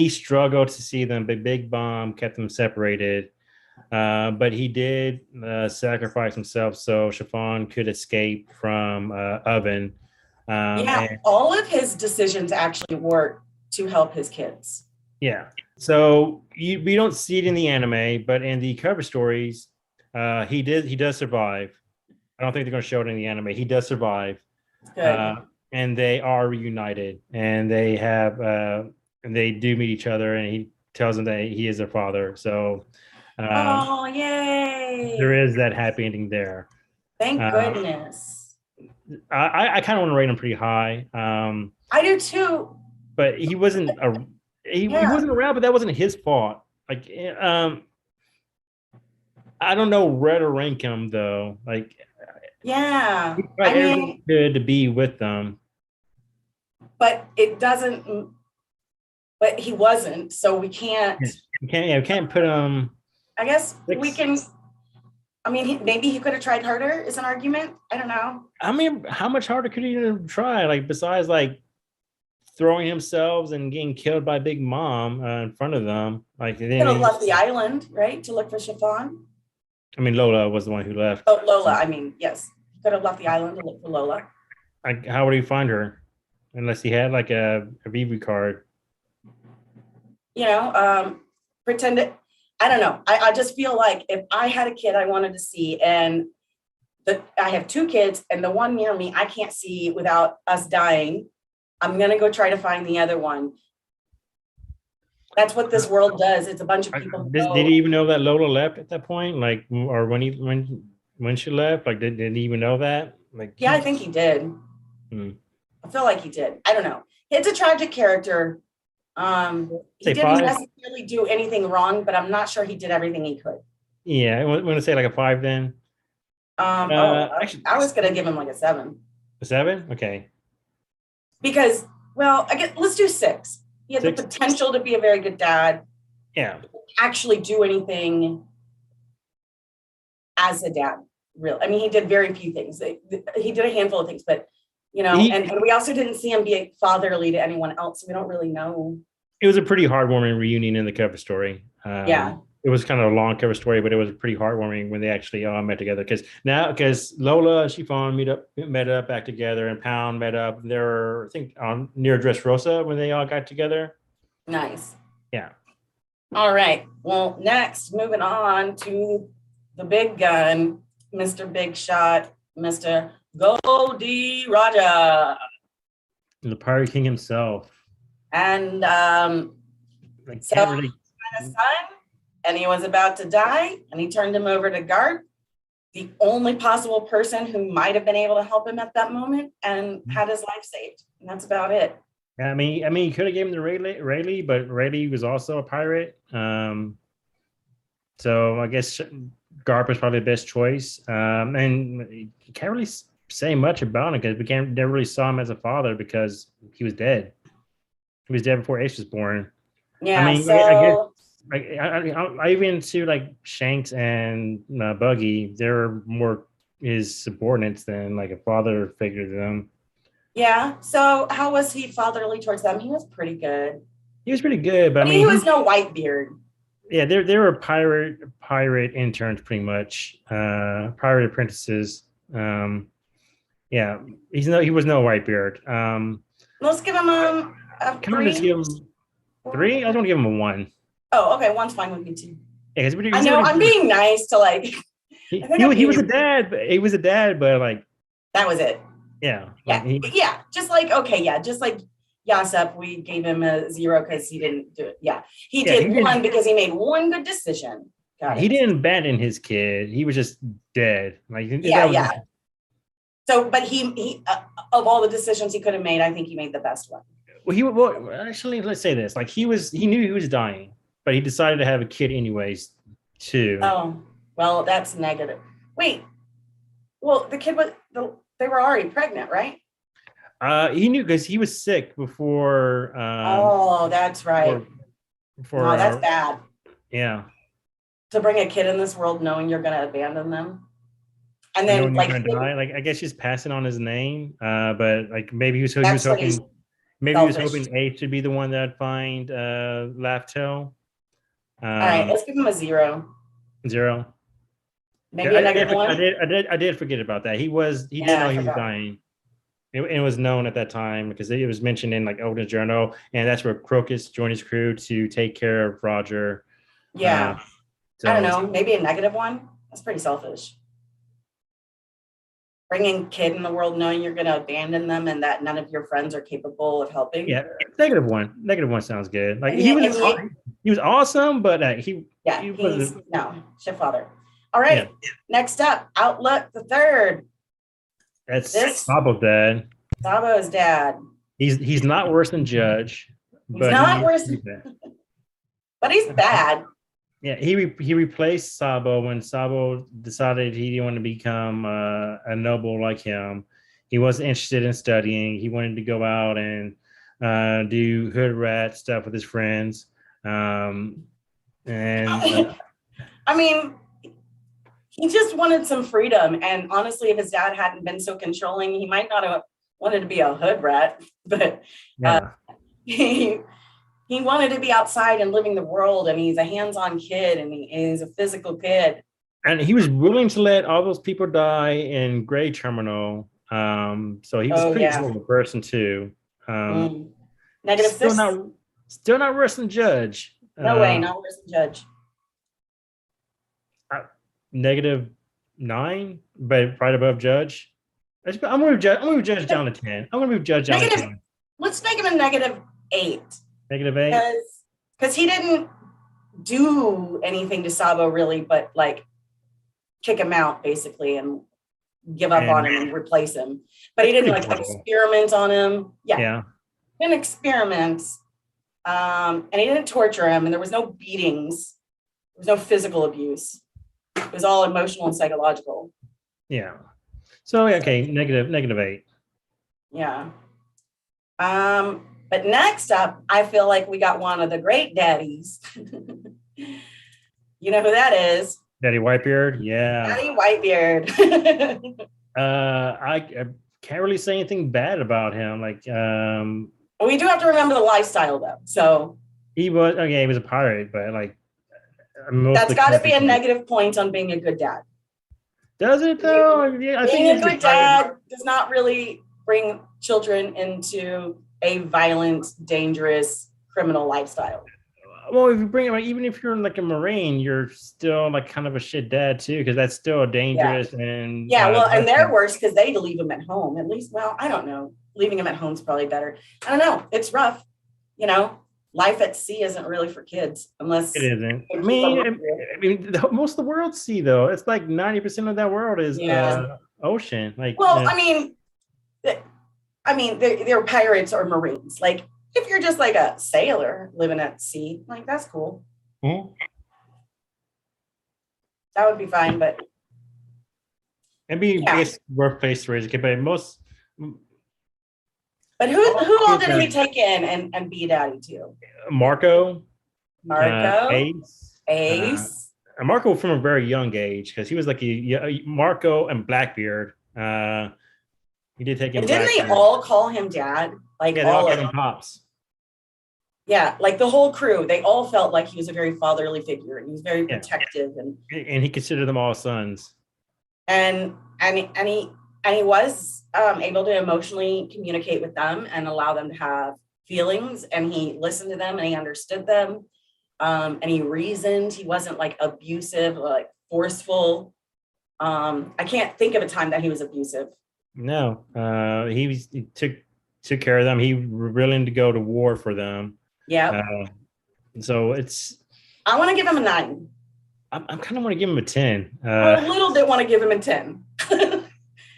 struggled to see them. Big Bomb kept them separated. But he did sacrifice himself so Chiffon could escape from Oven.
All of his decisions actually worked to help his kids.
Yeah. So we don't see it in the anime, but in the cover stories, he does survive. I don't think they're going to show it in the anime. He does survive.
Good.
And they are reunited, and they do meet each other, and he tells them that he is their father. So
yay!
There is that happy ending there.
Thank goodness.
I kind of want to rate him pretty high.
I do too.
But he wasn't he wasn't around, but that wasn't his fault. Like I don't know where to rank him though. Like I mean, good to be with them.
But it doesn't. But he wasn't, so we can't.
We can't put him.
I guess we can. I mean, maybe he could have tried harder is an argument. I don't know.
I mean, how much harder could he even try? Like, besides like throwing himself and getting killed by Big Mom in front of them. Like,
He could have left the island, right, to look for Chiffon.
I mean, Lola was the one who left.
Oh, Lola. I mean, yes. He could have left the island to look for Lola.
Like, how would he find her? Unless he had like a Vivi card.
You know, pretend it. I don't know. I just feel like if I had a kid I wanted to see, and I have 2 kids, and the one near me I can't see without us dying, I'm going to go try to find the other one. That's what this world does. It's a bunch of people.
Did he even know that Lola left at that point? Like, or when she left? Like, did he even know that? Like,
yeah, I think he did. I feel like he did. I don't know. It's a tragic character. He didn't necessarily do anything wrong, but I'm not sure he did everything he could.
Yeah, I want to say like a 5 then.
Actually, I was gonna give him like a 7.
A 7? Okay.
Because, well, let's do 6. He had 6? The potential to be a very good dad.
Yeah.
Actually do anything as a dad, really. I mean, he did very few things. He did a handful of things, but you know, and we also didn't see him be fatherly to anyone else. So we don't really know.
It was a pretty heartwarming reunion in the cover story.
Yeah.
It was kind of a long cover story, but it was pretty heartwarming when they actually all met together. Because Lola and Chiffon met up back together, and Pound met up. They were, I think, near Dressrosa when they all got together.
Nice.
Yeah.
All right. Well, next, moving on to the big gun, Mr. Big Shot, Mr. Goldie Raja.
The Pirate King himself.
And so he had a son, and he was about to die, and he turned him over to Garp, the only possible person who might have been able to help him at that moment, and had his life saved. And that's about it.
I mean, he could have given him to Rayleigh, but Rayleigh was also a pirate. So I guess Garp was probably the best choice. And you can't really say much about him because we never really saw him as a father because he was dead. He was dead before Ace was born.
Yeah.
I mean,
so
I even to like Shanks and Buggy, they're more his subordinates than like a father figure to them.
Yeah. So how was he fatherly towards them? He was pretty good.
He was pretty good, but I mean,
he was no Whitebeard.
Yeah, they were pirate interns, pretty much, pirate apprentices. Yeah, he was no Whitebeard.
Let's give him a 3.
Just give him 3. I was gonna give him a 1.
Oh, okay, 1's fine with me too.
Yeah,
I know I'm being nice to like.
He was a dad, but he was a dad, but like
that was it.
Yeah,
just like just like Yasep, we gave him a 0 because he didn't do it. Yeah, he did 1 because he made 1 good decision.
He didn't abandon his kid. He was just dead. Like
So, but he of all the decisions he could have made, I think he made the best one.
Well, actually, let's say this: like he knew he was dying, but he decided to have a kid anyways, too.
Oh, well, that's negative. Wait, well, the kid they were already pregnant, right?
He knew because he was sick before.
Oh, that's right. No, that's bad.
Yeah.
To bring a kid in this world knowing you're going to abandon them, and then like
I guess she's passing on his name, but like maybe he was hoping. Maybe selfish. He was hoping A to be the one that'd find Laugh-Tail.
All right, let's give him a 0.
0.
Maybe a negative 1.
I did forget about that. He did know he was dying. It was known at that time because it was mentioned in like Odin's journal, and that's where Crocus joined his crew to take care of Roger.
Yeah. I don't know. Maybe a negative 1. That's pretty selfish. Bringing a kid in the world knowing you're going to abandon them and that none of your friends are capable of helping.
Yeah, negative 1. Negative 1 sounds good. Like he was awesome, but he wasn't.
No, shipfather. All right, Next up, Outlook the Third.
That's Sabo's dad.
Sabo's dad.
He's not worse than Judge.
He's not worse, but he's bad.
Yeah, he replaced Sabo when Sabo decided he didn't want to become a noble like him. He wasn't interested in studying. He wanted to go out and do hood rat stuff with his friends. I
mean, He just wanted some freedom. And honestly, if his dad hadn't been so controlling, he might not have wanted to be a hood rat. But
Yeah.
he wanted to be outside and living the world. And he's a hands-on kid, and he's a physical kid.
And he was willing to let all those people die in Gray Terminal. So he was a pretty horrible person too.
Negative
still
6.
Not worse than Judge.
No way, not worse than Judge.
-9, but right above Judge. I'm gonna move Judge down to 10. I'm gonna move Judge down to 10.
Let's make him a -8.
-8?
Because he didn't do anything to Sabo really, but like kick him out basically and give up on him and replace him. But he didn't like experiment on him. Yeah. He didn't experiment. And he didn't torture him, and there was no beatings. There was no physical abuse. It was all emotional and psychological.
Yeah. So okay, -8.
Yeah. But next up, I feel like we got one of the great daddies. You know who that is?
Daddy Whitebeard. Yeah.
Daddy Whitebeard.
I can't really say anything bad about him. Like,
we do have to remember the lifestyle though. So
he was a pirate, but like
that's got to be a negative point on being a good dad.
Does it though? Yeah,
being a good dad does not really bring children into a violent, dangerous, criminal lifestyle.
Well, if you bring it, even if you're like a Marine, you're still like kind of a shit dad too, because that's still dangerous. And
and they're worse because they leave them at home. At least, well, I don't know. Leaving them at home is probably better. I don't know. It's rough. Life at sea isn't really for kids unless
it isn't. I mean, most of the world's sea though. It's like 90% of that world is ocean. Like,
well, I mean, they're pirates or Marines. Like, if you're just like a sailor living at sea, like that's cool.
Mm-hmm.
That would be fine, but
it'd be worth place to raise a kid. But most.
But who all did he take in and be daddy to?
Marco,
Ace.
Marco from a very young age, because he was like Marco and Blackbeard. He did take him.
And didn't they all call him dad? Like
they all called him pops.
Yeah, like the whole crew, they all felt like he was a very fatherly figure, and he was very protective, and
he considered them all sons.
And he was able to emotionally communicate with them and allow them to have feelings, and he listened to them and he understood them, and he reasoned. He wasn't like abusive or like forceful. I can't think of a time that he was abusive.
No, he took care of them. He was willing to go to war for them.
Yeah.
So
I want to give him a 9.
I'm kind of want to give him a 10.
I a little bit want to give him a 10.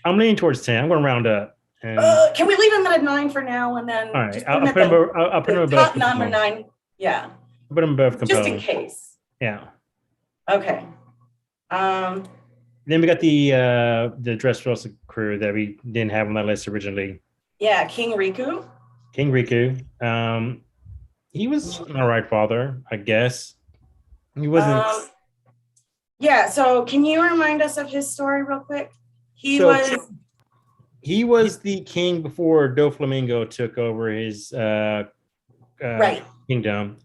I'm leaning towards 10. I'm going to round up.
Can we leave him at a 9 for now, and then
all right, I'll put him above
top number 9. Yeah.
I'll put him above Capone.
Just in case.
Yeah.
Okay.
Then we got the Dressrosa crew that we didn't have on that list originally.
Yeah, King Riku.
He was an all right father, I guess. He wasn't.
So can you remind us of his story real quick? He
was the king before Doflamingo took over his kingdom.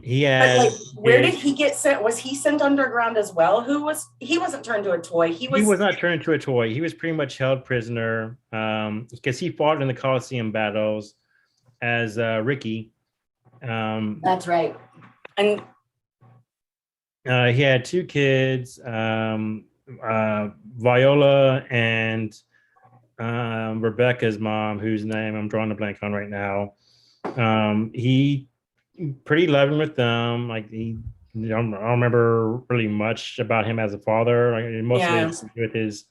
He had. But
where did he get sent? Was he sent underground as well? He wasn't turned into a toy. He was
not turned into a toy. He was pretty much held prisoner because he fought in the Colosseum battles as Ricky.
That's right. And
he had 2 kids, Viola and Rebecca's mom, whose name I'm drawing a blank on right now. He pretty loving with them. Like I don't remember really much about him as a father. Like mostly with his.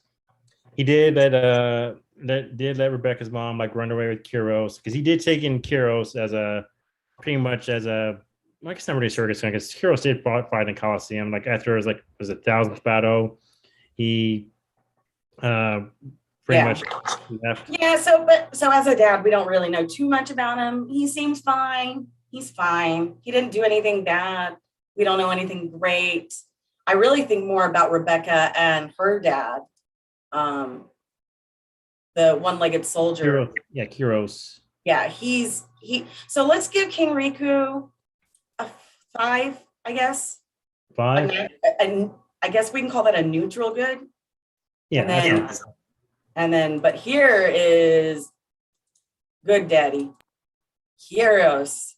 He did let Rebecca's mom like run away with Kyros, because he did take in Kyros as a. Pretty much as a, I guess not really sure because Kyros did fight in Colosseum. Like after it was a 1000th battle, he pretty much left.
Yeah. So as a dad, we don't really know too much about him. He seems fine. He's fine. He didn't do anything bad. We don't know anything great. I really think more about Rebecca and her dad, the one-legged soldier.
Kiros.
Yeah, so let's give King Riku a 5, I guess.
5?
I guess we can call that a neutral good.
Yeah.
And then, but here is good daddy, Heroes.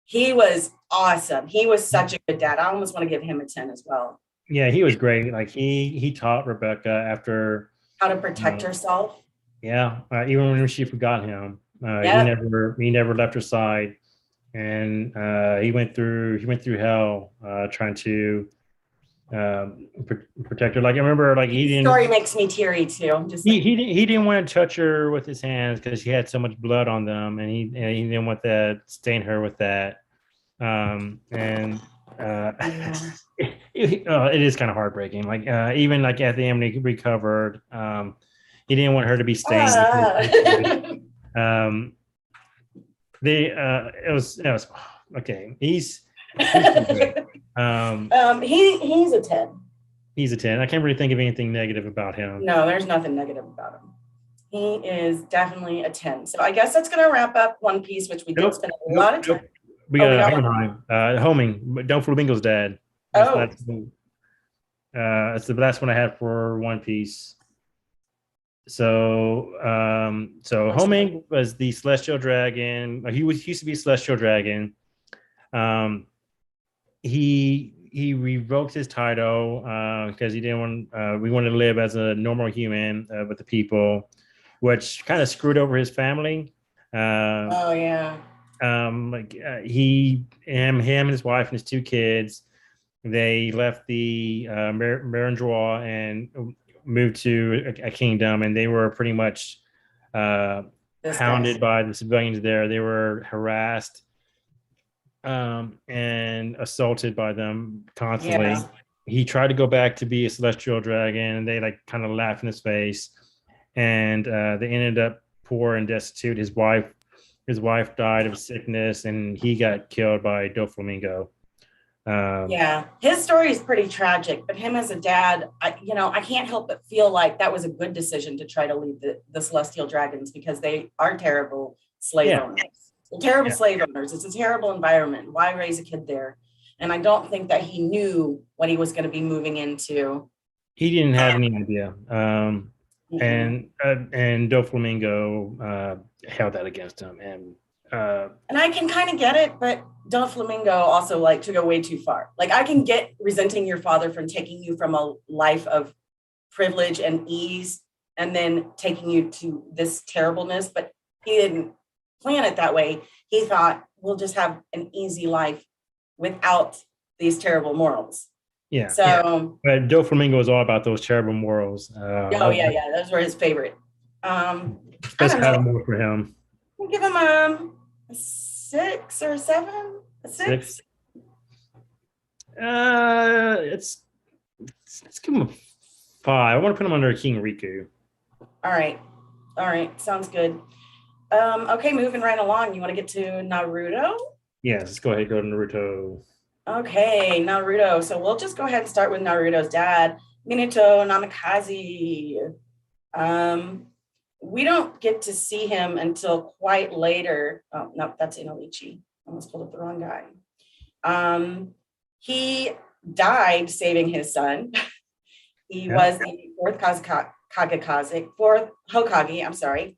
He was awesome. He was such a good dad. I almost want to give him a 10 as well.
Yeah, he was great. Like he taught Rebecca after
how to protect herself.
Yeah, even when she forgot him, he never left her side, and he went through hell trying to protect her. Like I remember, like he didn't.
Story makes me teary too.
He didn't want to touch her with his hands because she had so much blood on them, and he didn't want to stain her with that. It is kind of heartbreaking. Like even like at the end when he recovered, he didn't want her to be stained. It was okay. He's
he's a 10.
He's a 10. I can't really think of anything negative about him.
No, there's nothing negative about him. He is definitely a 10. So I guess that's going to wrap up One Piece, which we did spend a lot of time.
We got Homing. Don't Flamingo's dad. That's the last one I had for One Piece. So Homing was the celestial dragon. He used to be a celestial dragon. He revoked his title because he didn't want. We wanted to live as a normal human with the people, which kind of screwed over his family. Him and his wife and his 2 kids, they left the Marindroit and moved to a kingdom, and they were pretty much hounded by the civilians there. They were harassed and assaulted by them constantly. Yeah. He tried to go back to be a celestial dragon, and they like kind of laughed in his face, and they ended up poor and destitute. His wife died of sickness, and he got killed by Doflamingo.
His story is pretty tragic, but him as a dad, I can't help but feel like that was a good decision to try to lead the celestial dragons, because they are terrible slave owners. Terrible slave owners. It's a terrible environment. Why raise a kid there? And I don't think that he knew what he was going to be moving into.
He didn't have any idea. And Doflamingo held that against him, and
I can kind of get it, but Doflamingo also like to go way too far. Like I can get resenting your father from taking you from a life of privilege and ease and then taking you to this terribleness, but he didn't plan it that way. He thought we'll just have an easy life without these terrible morals.
Yeah. So, but Doflamingo is all about those terrible morals.
Those were his favorite.
Let's have more for him.
We'll give him a 6 or 7. A 6.
Let's give him a 5. I want to put him under King Riku.
All right. Sounds good. Okay, moving right along. You want to get to Naruto?
Yes, let's go ahead and go to Naruto.
Okay, Naruto. So we'll just go ahead and start with Naruto's dad, Minato Namikaze. We don't get to see him until quite later. Oh, no, that's Inoichi. I almost pulled up the wrong guy. He died saving his son. He was the fourth Hokage, I'm sorry.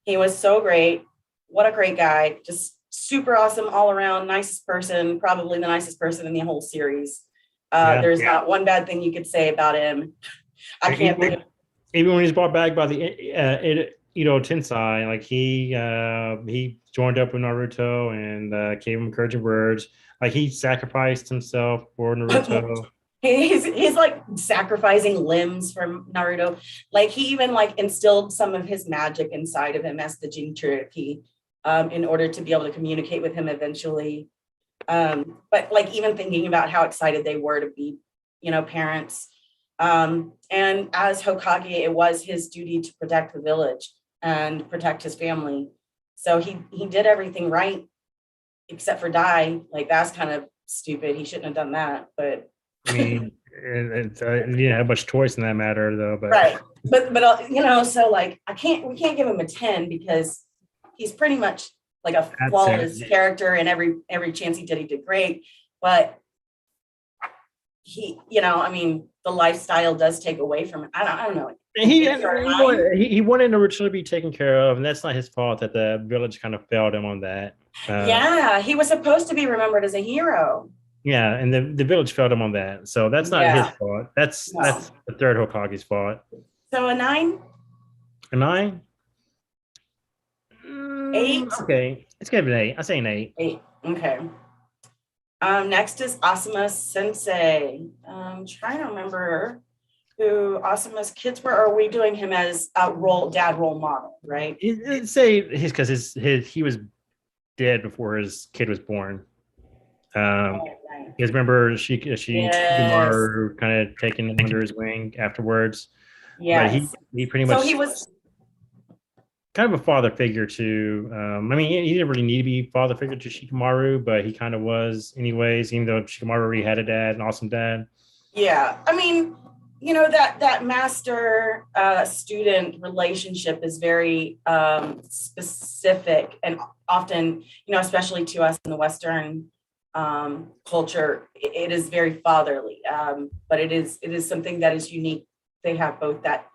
He was so great. What a great guy. Just super awesome all around, nicest person, probably the nicest person in the whole series. There's not one bad thing you could say about him. I can't think of.
Even when he's brought back by the Edo Tensei, like he joined up with Naruto and gave him encouraging words. Like he sacrificed himself for Naruto.
He's like sacrificing limbs for Naruto. Like he even like instilled some of his magic inside of him as the Jinchuriki in order to be able to communicate with him eventually. But like even thinking about how excited they were to be, parents. And as Hokage, it was his duty to protect the village and protect his family. So he did everything right, except for die. Like that's kind of stupid. He shouldn't have done that. But
I mean, he didn't have much choice in that matter, though. But
right, but so like we can't give him a 10 because he's pretty much like a flawless character, and every chance he did great. But he, I mean, the lifestyle does take away from it. I don't know.
He wanted to originally be taken care of, and that's not his fault that the village kind of failed him on that.
Yeah, he was supposed to be remembered as a hero.
Yeah, and the village failed him on that, so that's not his fault. That's the third Hokage's fault.
So a 9?
A 9?
8?
Okay, it's gonna be an 8. I say an 8.
8. Okay. Next is Asuma Sensei. Trying to remember who Asuma's kids were. Or are we doing him as a dad role model, right?
Say because he was dead before his kid was born. Right. You guys remember Shikamaru kind of taking him under his wing afterwards? Yeah, he pretty much. So he was kind of a father figure to. I mean, he didn't really need to be father figure to Shikamaru, but he kind of was, anyways. Even though Shikamaru already had a dad, an awesome dad. Yeah, I mean, that master student relationship is very specific, and often, especially to us in the Western culture, it is very fatherly, but it is something that is unique. They have both that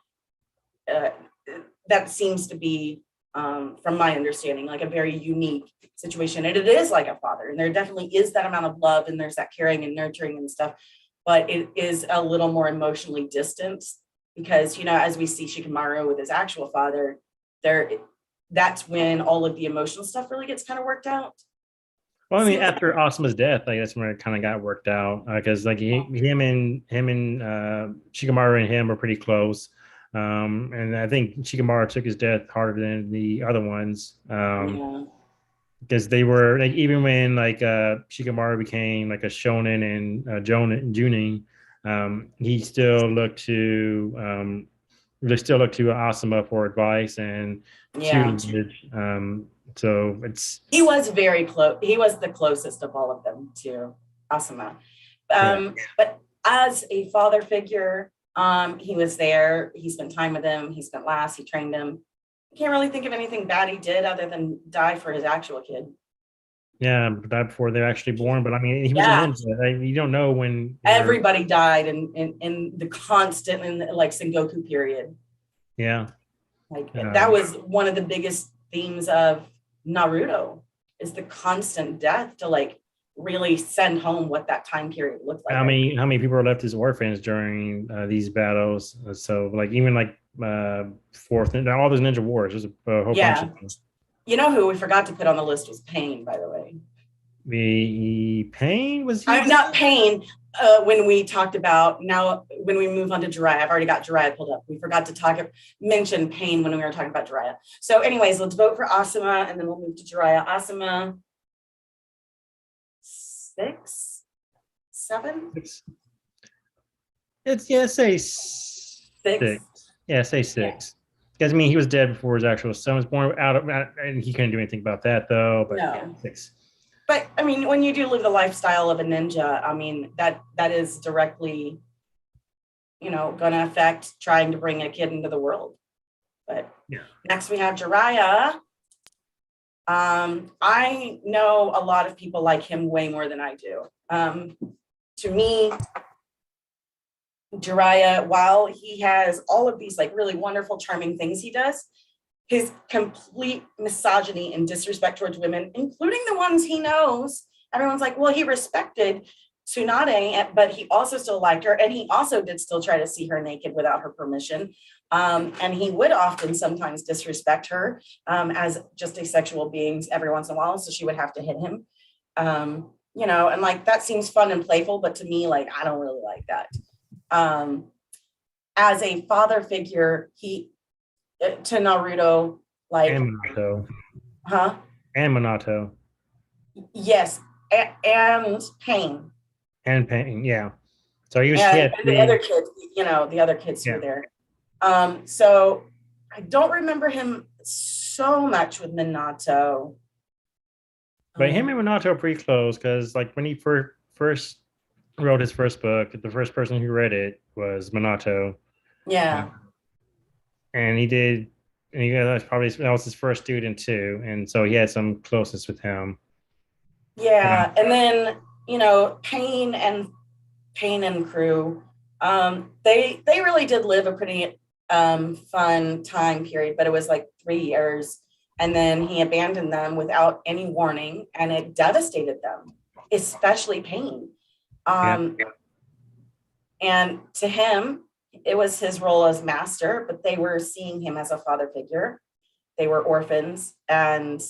that seems to be, from my understanding, like a very unique situation, and it is like a father, and there definitely is that amount of love, and there's that caring and nurturing and stuff, but it is a little more emotionally distant because, as we see Shikamaru with his actual father, that's when all of the emotional stuff really gets kind of worked out. Well, I mean, after Asuma's death, like that's when it kind of got worked out, because like him and Shikamaru and him were pretty close, and I think Shikamaru took his death harder than the other ones, because they were like, even when like Shikamaru became like a shonen and Junin, he still looked to Asuma for advice and tutelage. So he was very close. He was the closest of all of them to Asuma. But as a father figure, he was there. He spent time with him. He spent laughs. He trained him. I can't really think of anything bad he did other than die for his actual kid. Yeah, died before they're actually born. But I mean, he was a ninja. You don't know when everybody died in the constant like Sengoku period. Yeah, like that was one of the biggest themes of Naruto, is the constant death to like really send home what that time period looked like. How many people are left as orphans during these battles? So like even like fourth and all those ninja wars, there's a whole bunch of them. Who we forgot to put on the list was Pain, by the way. Pain was he? I'm not Pain. When we talked about when we move on to Jariah, I've already got Jariah pulled up. We forgot to mention Pain when we were talking about Jariah. So anyways, let's vote for Asuma and then we'll move to Jariah. Asuma 6, 7. Say 6. Yeah, say 6. Because I mean, he was dead before his actual son was born. And he couldn't do anything about that though. But no. 6. But I mean, when you do live the lifestyle of a ninja, I mean, that is directly, going to affect trying to bring a kid into the world. But next we have Jariah. I know a lot of people like him way more than I do. To me, Jariah, while he has all of these like really wonderful, charming things he does, his complete misogyny and disrespect towards women, including the ones he knows, everyone's like, well, he respected Tsunade, but he also still liked her. And he also did still try to see her naked without her permission. And he would often sometimes disrespect her as just a sexual being every once in a while. So she would have to hit him, and like, that seems fun and playful, but to me, like, I don't really like that. As a father figure, to Naruto, like, and Minato. Huh? And Minato. Yes, and Pain. And Pain, yeah. So he was the other kids, the other kids who were there. So I don't remember him so much with Minato. But him and Minato are pretty close, because like when he first wrote his first book, the first person who read it was Minato.
Yeah.
And he did, and that was his first student too. And so he had some closeness with him.
Yeah. And then, Pain and crew, they really did live a pretty fun time period, but it was like 3 years. And then he abandoned them without any warning, and it devastated them, especially Pain. And to him, it was his role as master, but they were seeing him as a father figure. They were orphans, and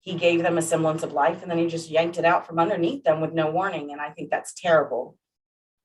he gave them a semblance of life, and then he just yanked it out from underneath them with no warning. And I think that's terrible.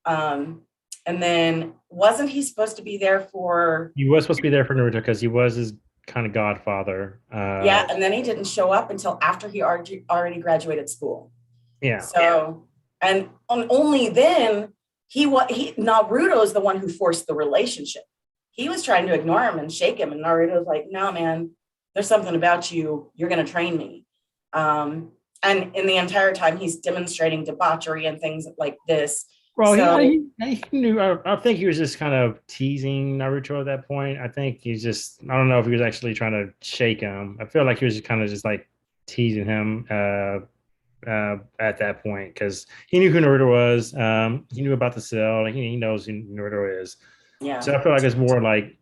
And then wasn't he supposed to be there for...
He was supposed to be there for Naruto because he was his kind of godfather.
Yeah, and then he didn't show up until after he already graduated school.
Yeah.
So, and only then, Naruto is the one who forced the relationship. He was trying to ignore him and shake him, and Naruto was like, no, man, there's something about you. You're going to train me. And in the entire time, he's demonstrating debauchery and things like this.
Well, so, he knew. I think he was just kind of teasing Naruto at that point. I think I don't know if he was actually trying to shake him. I feel like he was just kind of just like teasing him at that point because he knew who Naruto was. He knew about the cell. He knows who Naruto is.
Yeah.
So I feel like it's more like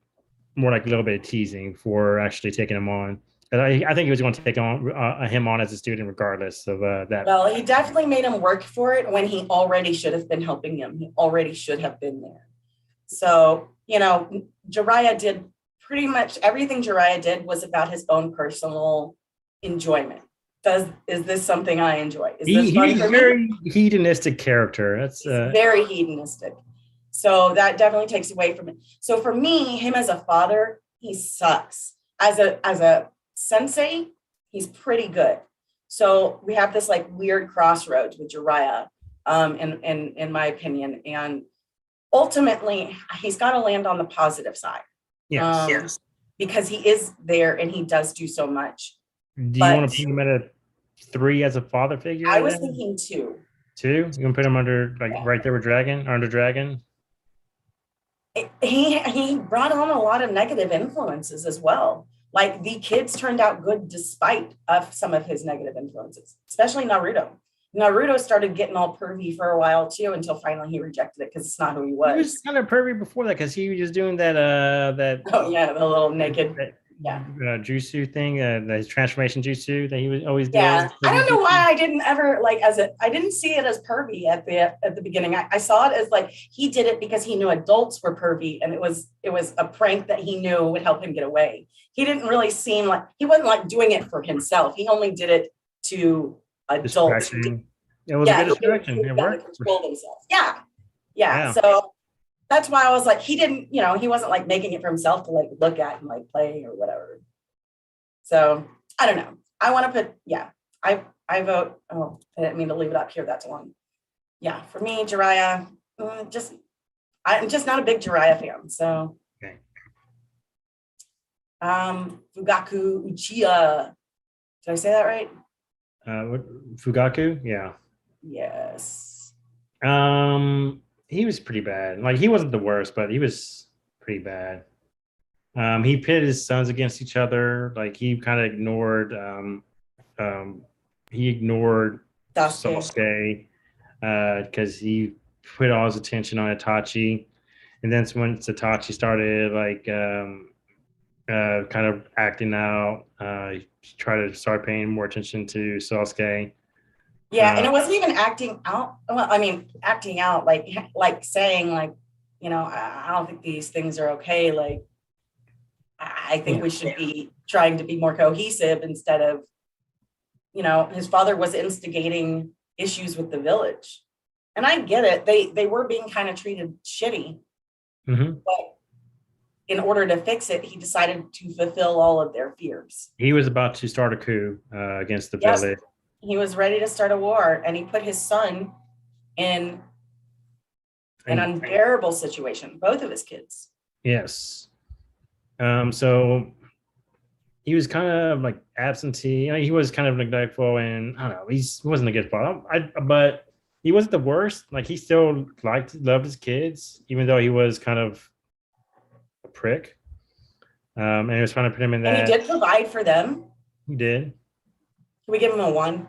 a little bit of teasing for actually taking him on. I think he was going to take him on as a student regardless of that.
Well, he definitely made him work for it when he already should have been helping him. He already should have been there. So, Jariah did pretty much everything Jariah did was about his own personal enjoyment. Is this something I enjoy? He's
a very hedonistic character. That's
very hedonistic. So that definitely takes away from it. So for me, him as a father, he sucks. As a sensei, he's pretty good. So we have this like weird crossroads with Jariah, in my opinion. And ultimately, he's got to land on the positive side.
Yes.
Because he is there and he does do so much.
Do you want to put him at a 3 as a father figure?
I was thinking 2.
2? You can put him under right there with Dragon, under Dragon?
He brought on a lot of negative influences as well. Like the kids turned out good despite of some of his negative influences, especially Naruto. Naruto started getting all pervy for a while too, until finally he rejected it because it's not who he was.
He was kind of pervy before that because he was just doing that
oh yeah, the little naked
jutsu thing, his transformation jutsu that he was always doing.
Yeah, I don't know why I didn't ever I didn't see it as pervy at the beginning. I saw it as like he did it because he knew adults were pervy, and it was a prank that he knew would help him get away. He didn't really seem like he wasn't like doing it for himself. He only did it to adults.
It was a good distraction. It worked.
Control themselves. Yeah. So that's why I was like, he didn't, he wasn't like making it for himself to like look at and like play or whatever. So I don't know. I want to put, I vote. Oh, I didn't mean to leave it up here that long. Yeah, for me, Jariah, I'm just not a big Jariah fan. So,
okay.
Fugaku Uchiha. Did I say that right?
Fugaku? Yeah.
Yes.
He was pretty bad. Like he wasn't the worst, but he was pretty bad. He pitted his sons against each other. Like he kind of ignored Sasuke because he put all his attention on Itachi. And then when Itachi started like kind of acting out, he tried to start paying more attention to Sasuke.
Yeah, and it wasn't even acting out. Well, I mean, acting out like saying like, I don't think these things are okay. Like, I think we should be trying to be more cohesive instead of, his father was instigating issues with the village. And I get it. They were being kind of treated shitty.
Mm-hmm.
But in order to fix it, he decided to fulfill all of their fears.
He was about to start a coup against the village.
He was ready to start a war, and he put his son in an unbearable situation, both of his kids.
Yes. So he was kind of like absentee. He was kind of neglectful, and I don't know. He wasn't a good father. But he wasn't the worst. Like he still loved his kids, even though he was kind of a prick. And he was trying to put him in
And he
that.
did provide for them.
He did.
Can we give him a 1?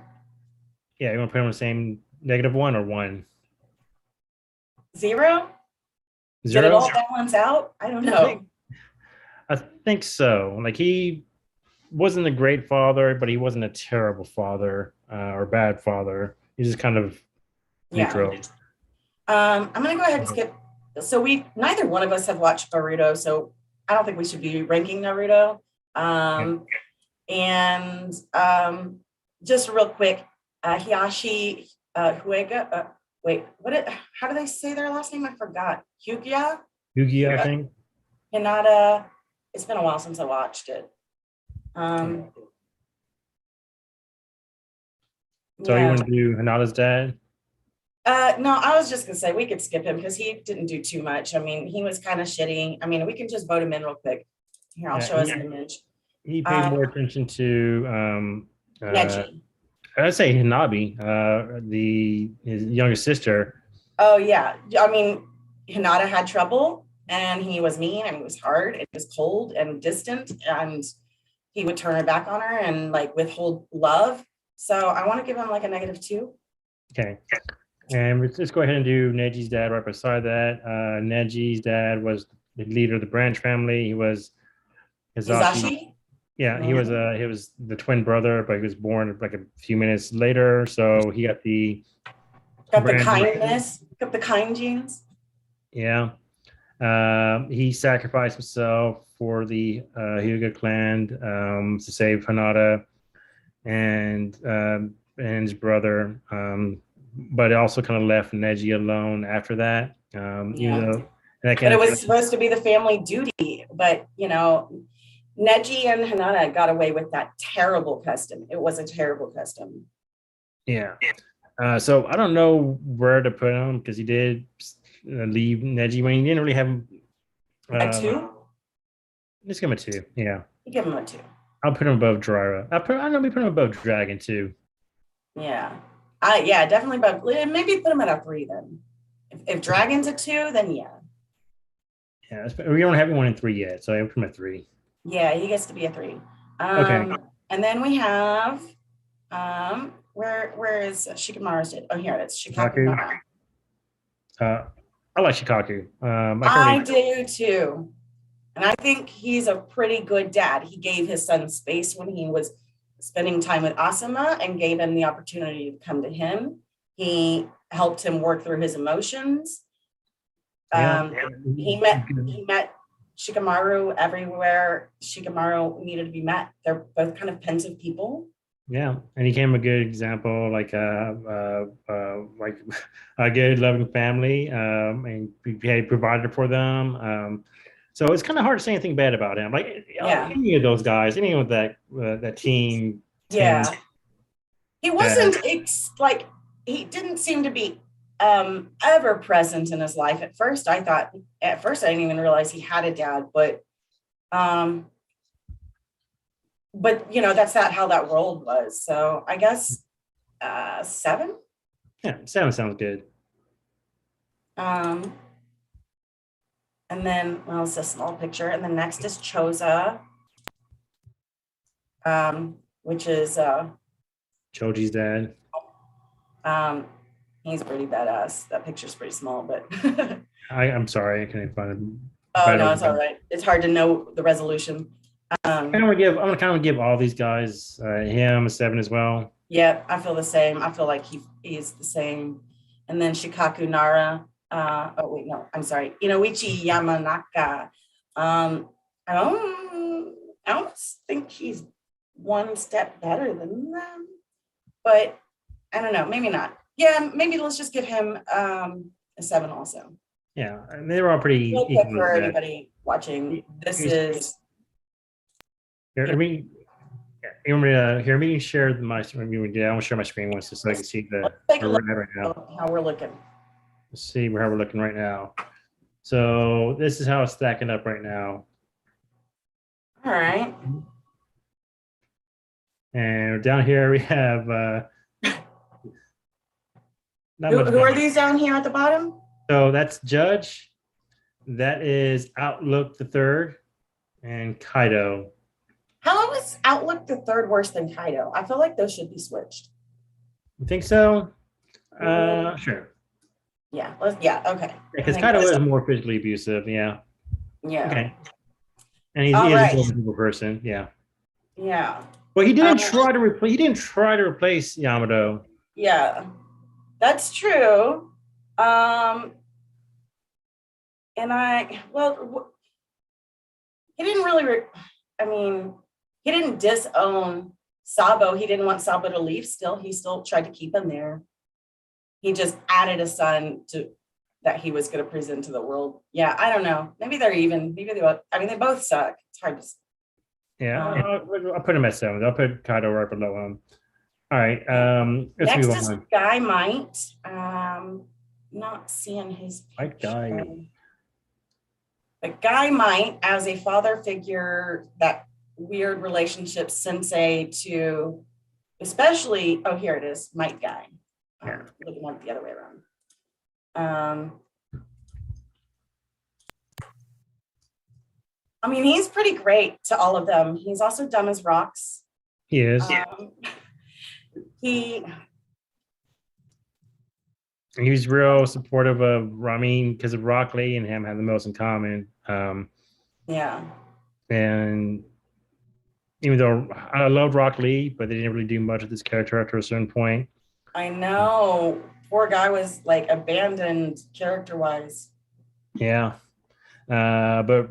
Yeah, you want to put him on the same -1 or 1?
0? Did it
0?
all balance out? I don't know.
I think so. Like he wasn't a great father, but he wasn't a terrible father or bad father. He's just kind of neutral.
Yeah. I'm gonna go ahead and skip. So neither one of us have watched Naruto, so I don't think we should be ranking Naruto. And just real quick, Hiyashi Huega. Wait, how do they say their last name? I forgot.
Yugi, I think.
Hinata. It's been a while since I watched it.
So you want to do Hinata's dad?
No, I was just gonna say we could skip him because he didn't do too much. I mean, he was kind of shitty. I mean, we can just vote him in real quick. Here, I'll show us an image.
He paid more attention to
Neji.
I'd say Hinabi, his younger sister.
Oh yeah, I mean, Hinata had trouble, and he was mean, and he was hard, and he was cold and distant, and he would turn her back on her and like withhold love. So I want to give him like a -2.
Okay. And let's go ahead and do Neji's dad right beside that. Neji's dad was the leader of the branch family. He was
Hizashi.
Yeah, he was the twin brother, but he was born like a few minutes later. So he got the
kindness, got the kind genes.
Yeah. He sacrificed himself for the Hyuga clan to save Hinata and his brother. But it also kind of left Neji alone after that.
But it was supposed to be the family duty. But, Neji and Hinata got away with that terrible custom. It was a terrible custom.
Yeah. So I don't know where to put him because he did leave Neji when he didn't really have
a 2?
Let's give him a 2. Yeah.
You give him a 2.
I'll put him above Jariah. I know we put him above Dragon too.
Yeah. Yeah, definitely above. Maybe put him at a 3 then. If Dragon's a 2, then yeah.
Yeah, we don't have anyone in 3 yet, so I put him at 3.
Yeah, he gets to be a 3.
Okay.
And then we have where is Shikamaru's dad? Oh, here it is. Shikaku.
I like Shikaku.
I do too. And I think he's a pretty good dad. He gave his son space when he was spending time with Asuma and gave him the opportunity to come to him. He helped him work through his emotions. He met Shikamaru everywhere Shikamaru needed to be met. They're both kind of pensive people.
Yeah, and he became a good example, like a good loving family, and he provided for them. So it's kind of hard to say anything bad about him. Like any of those guys, any of that team.
Yeah, he wasn't he didn't seem to be ever present in his life. At first I didn't even realize he had a dad, but that's not how that world was. So I guess 7.
Yeah, 7 sounds good.
And then it's a small picture, and then next is Choza, which is
Choji's dad.
He's pretty badass. That picture's pretty small, but
I'm sorry, I couldn't find him.
Oh no, it's all right. It's hard to know the resolution.
I'm gonna kind of give all these guys him a 7 as well.
Yeah, I feel the same. I feel like he is the same. And then Shikaku Nara. I'm sorry. Inoichi Yamanaka. I don't think he's one step better than them, but I don't know. Maybe not. Yeah, maybe let's just give him a 7 also.
Yeah, and they were all pretty
equal for everybody watching. This is.
Here, let me share my screen. Yeah, I want to share my screen once so I can see where we're at right now.
How we're looking.
Let's see how we're looking right now. So this is how it's stacking up right now.
All right.
And down here we have Not much.
Who are these down here at the bottom?
So that's Judge. That is Outlook the Third, and Kaido.
How is Outlook the Third worse than Kaido? I feel like those should be switched.
You think so? Sure.
Yeah. Yeah. Okay.
Because Kaido is more physically abusive. Yeah.
Yeah.
Okay. And he
All
is
right.
a horrible person. Yeah.
Yeah.
Well, he didn't try to replace. He didn't try to replace Yamato.
Yeah, that's true. And he didn't really. I mean, he didn't disown Sabo. He didn't want Sabo to leave. He still tried to keep him there. He just added a son that he was going to present to the world. Yeah, I don't know. Maybe they're even. Maybe they both. I mean, they both suck. It's hard to.
Yeah, I'll put him at 7. I'll put Kaido right below him. All right. Let's
next
move
is
on.
Guy Might. Not seeing his
White guy.
But Guy Might, as a father figure, that weird relationship sensei to, especially. Oh, here it is. Might Guy.
Yeah.
Looking at it the other way around. I mean, he's pretty great to all of them. He's also dumb as rocks.
He is.
He
was real supportive of Ramin because of Rock Lee and him have the most in common.
Yeah.
And even though I love Rock Lee, but they didn't really do much with this character after a certain point.
I know. Poor guy was like abandoned character-wise.
Yeah. But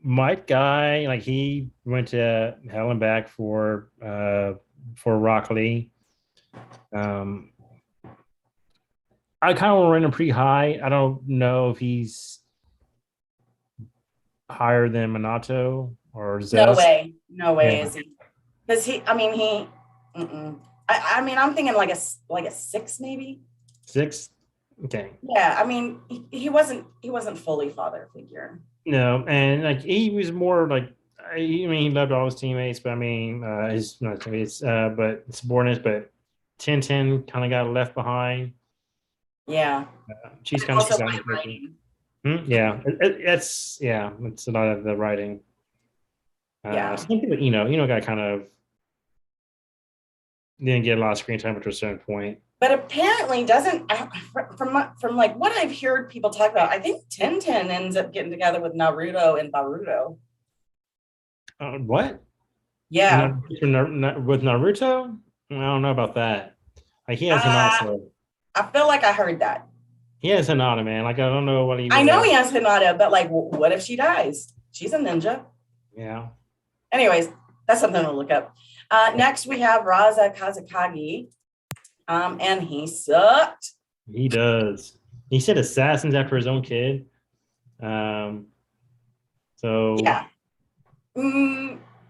Might Guy, like he went to hell and back for Rock Lee. I kind of rate him pretty high. I don't know if he's higher than Minato or Zest.
No way is he? Because I mean, I'm thinking like a 6 maybe.
6. Okay.
Yeah, I mean, he wasn't fully father figure.
No, and like he was more like he loved all his teammates, but I mean his not teammates, but subordinates, but Tintin kind of got left behind.
Yeah.
She's kind of yeah, it's a lot of the writing. Some people, got kind of didn't get a lot of screen time up to a certain point.
But apparently doesn't, from like what I've heard people talk about, I think Tintin ends up getting together with Naruto and Baruto.
What?
Yeah.
With Naruto? I don't know about that. Like he has Hinata.
I feel like I heard that.
He has Hinata, man. Like I don't know what he.
I know he has Hinata, but like, what if she dies? She's a ninja.
Yeah.
Anyways, that's something to look up. Next, we have Raza Kazukagi. And he sucked.
He does. He said assassins after his own kid. So
yeah,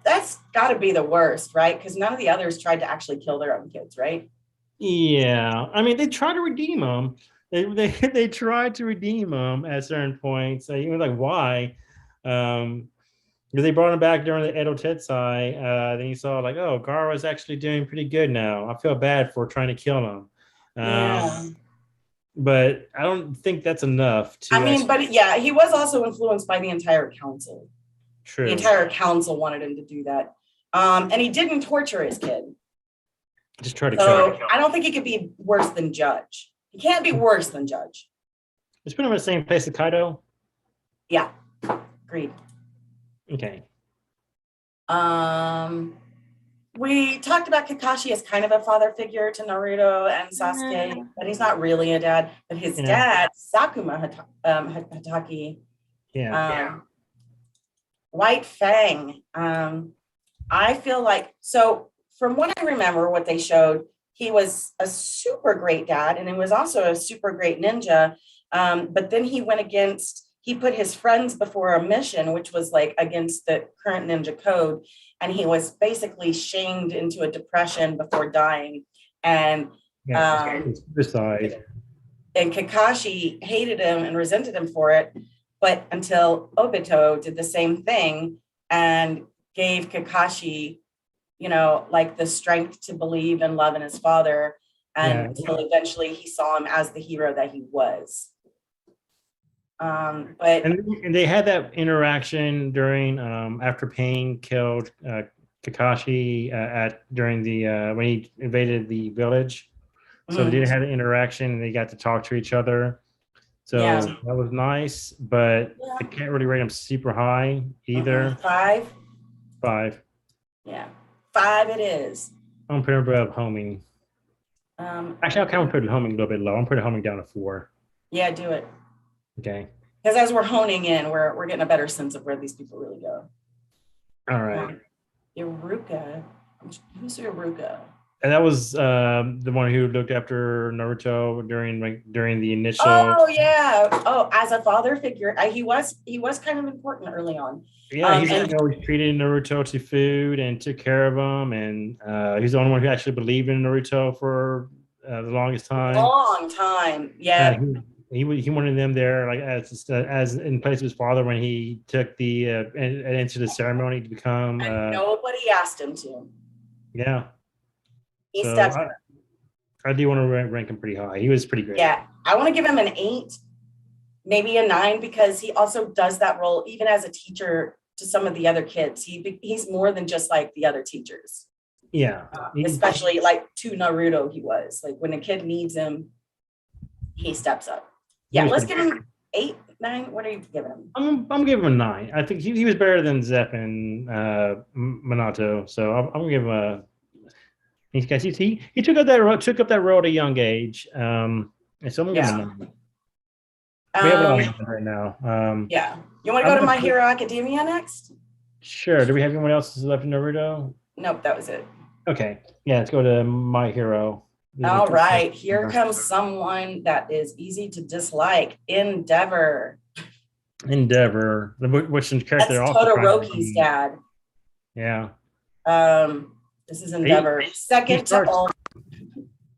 that's got to be the worst, right? Because none of the others tried to actually kill their own kids, right?
Yeah, I mean they tried to redeem him. They tried to redeem him at certain points. Even like why? Because they brought him back during the Edo Tensei. Then you saw like, oh, Gaara's actually doing pretty good now. I feel bad for trying to kill him. But I don't think that's enough to.
He was also influenced by the entire council.
True.
The entire council wanted him to do that. And he didn't torture his kid.
Just try to kill him.
I don't think he could be worse than Judge. He can't be worse than Judge.
It's put him in the same place as Kaido.
Yeah, agreed.
Okay.
We talked about Kakashi as kind of a father figure to Naruto and Sasuke, but he's not really a dad. But his dad, Sakuma Hatake, White Fang. I feel like, so from what I remember, what they showed, he was a super great dad, and he was also a super great ninja. But then he put his friends before a mission, which was like against the current ninja code. And he was basically shamed into a depression before dying. And
suicide.
And Kakashi hated him and resented him for it. But until Obito did the same thing and gave Kakashi, like the strength to believe and love in his father. until eventually he saw him as the hero that he was. But
and they had that interaction during after Pain killed Kakashi during the when he invaded the village. So they did have an interaction and they got to talk to each other. So that was nice, but I can't really rate him super high either.
5?
5.
Yeah. 5 it is.
I'm putting him above homing. Actually, I'll kind of put homing a little bit low. I'm putting homing down to 4.
Yeah, do it.
Okay.
Because as we're honing in, we're getting a better sense of where these people really go.
All right.
Iruka. Who's Iruka?
And that was the one who looked after Naruto during the initial.
Oh yeah. Oh, as a father figure, he was kind of important early on.
Yeah, he's always treated Naruto to food and took care of him, and he's the only one who actually believed in Naruto for the longest time.
Long time, yeah.
He wanted them there, like as in place of his father when he took the into the ceremony to become.
And nobody asked him to.
Yeah.
He stepped.
I do want to rank him pretty high. He was pretty great.
Yeah, I want to give him an 8, maybe a 9, because he also does that role even as a teacher to some of the other kids. He's more than just like the other teachers.
Yeah,
especially like to Naruto, he was like when a kid needs him, he steps up. Yeah, let's give him 8, 9. What are you giving him?
I'm giving him a 9. I think he was better than Zepp and Minato, so I'm gonna give him a. He took up that role at a young age, and so I'm gonna give him a 9. We have it on right now.
Yeah, you want to go to My Hero Academia next?
Sure. Do we have anyone else left in Naruto?
Nope, that was it.
Okay. Yeah, let's go to My Hero.
All right, here comes someone that is easy to dislike. Endeavor,
which character
that's Todoroki's dad.
Yeah.
This is Endeavor. Second to all.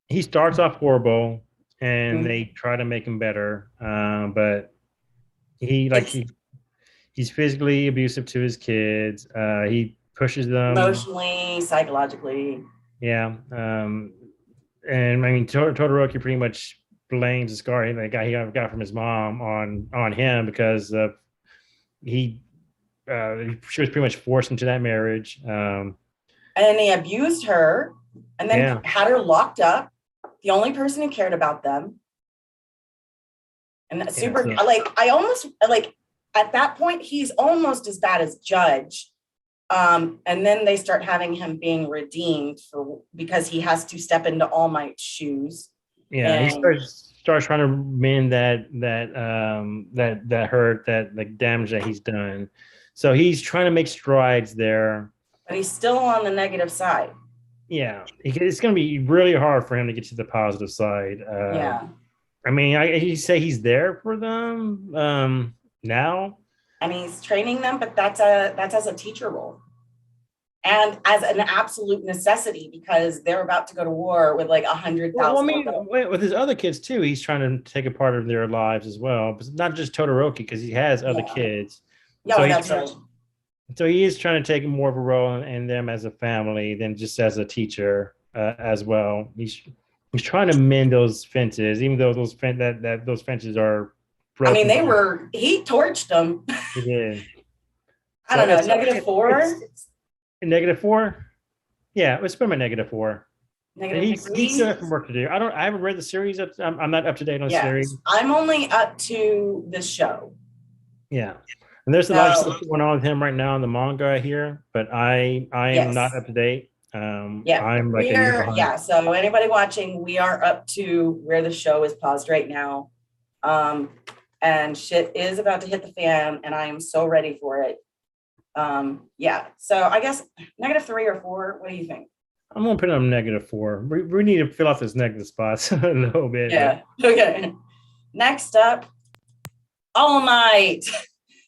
He starts off horrible, and they try to make him better. But he's physically abusive to his kids. He pushes them
emotionally, psychologically.
Yeah. And I mean, Todoroki pretty much blames the scar he got from his mom on him because she was pretty much forced into that marriage. And
he abused her and then had her locked up. The only person who cared about them. And that's I almost at that point, he's almost as bad as Judge. And then they start having him being redeemed because he has to step into All Might's shoes.
Yeah, he starts trying to mend that hurt, that damage that he's done. So he's trying to make strides there.
But he's still on the negative side.
Yeah, it's going to be really hard for him to get to the positive side. I mean, you say he's there for them now.
And he's training them, but that's as a teacher role. And as an absolute necessity because they're about to go to war with like 100,000.
Well, I mean, with his other kids too, he's trying to take a part of their lives as well. But not just Todoroki, because he has other kids.
Yeah, so that's right.
So he is trying to take more of a role in them as a family than just as a teacher as well. He's trying to mend those fences, even though those fences are broken.
I mean, he torched them.
He did.
I don't know, -4?
-4? Yeah, let's put him at -4.
He
still has some work to do. I haven't read the series. I'm not up to date on the series.
I'm only up to the show.
Yeah. And there's a lot of stuff going on with him right now in the manga here, but I am not up to date. I'm like a year behind.
So anybody watching, we are up to where the show is paused right now. And shit is about to hit the fan, and I am so ready for it. So I guess -3 or 4. What do you think?
I'm gonna put it on -4. We need to fill out those negative spots a little bit.
Yeah. Okay. Next up, All Might.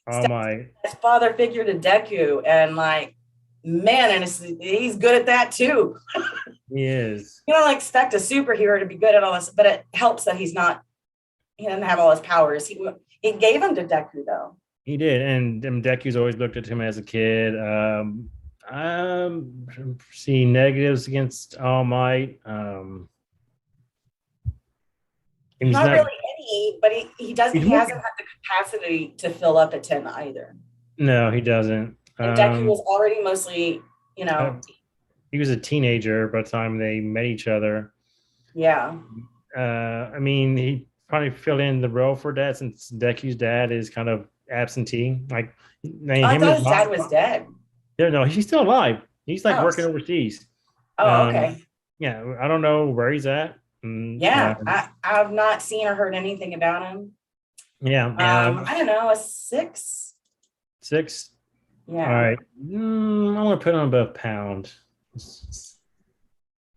All Might.
His father figure to Deku, and man, and he's good at that too.
He is.
You don't expect a superhero to be good at all this, but it helps that he doesn't have all his powers. He gave them to Deku though.
He did, and Deku's always looked at him as a kid. See negatives against All Might. And he's
Not
not.
really any, but he doesn't.
He's
He
more,
hasn't had the capacity to fill up a 10 either.
no, he doesn't.
And Deku was already mostly,
Uh, he was a teenager by the time they met each other.
yeah.
I mean, he probably filled in the role for that since Deku's dad is kind of absentee. Like,
I
him and
thought
his
his dad
mom.
was dead.
Yeah, no, he's still alive. He's like
Oh,
working overseas.
oh, okay.
Yeah, I don't know where he's at.
Yeah, I've not seen or heard anything about him.
Yeah.
I don't know, a 6.
6.
Yeah.
All right. I'm gonna put on about pound.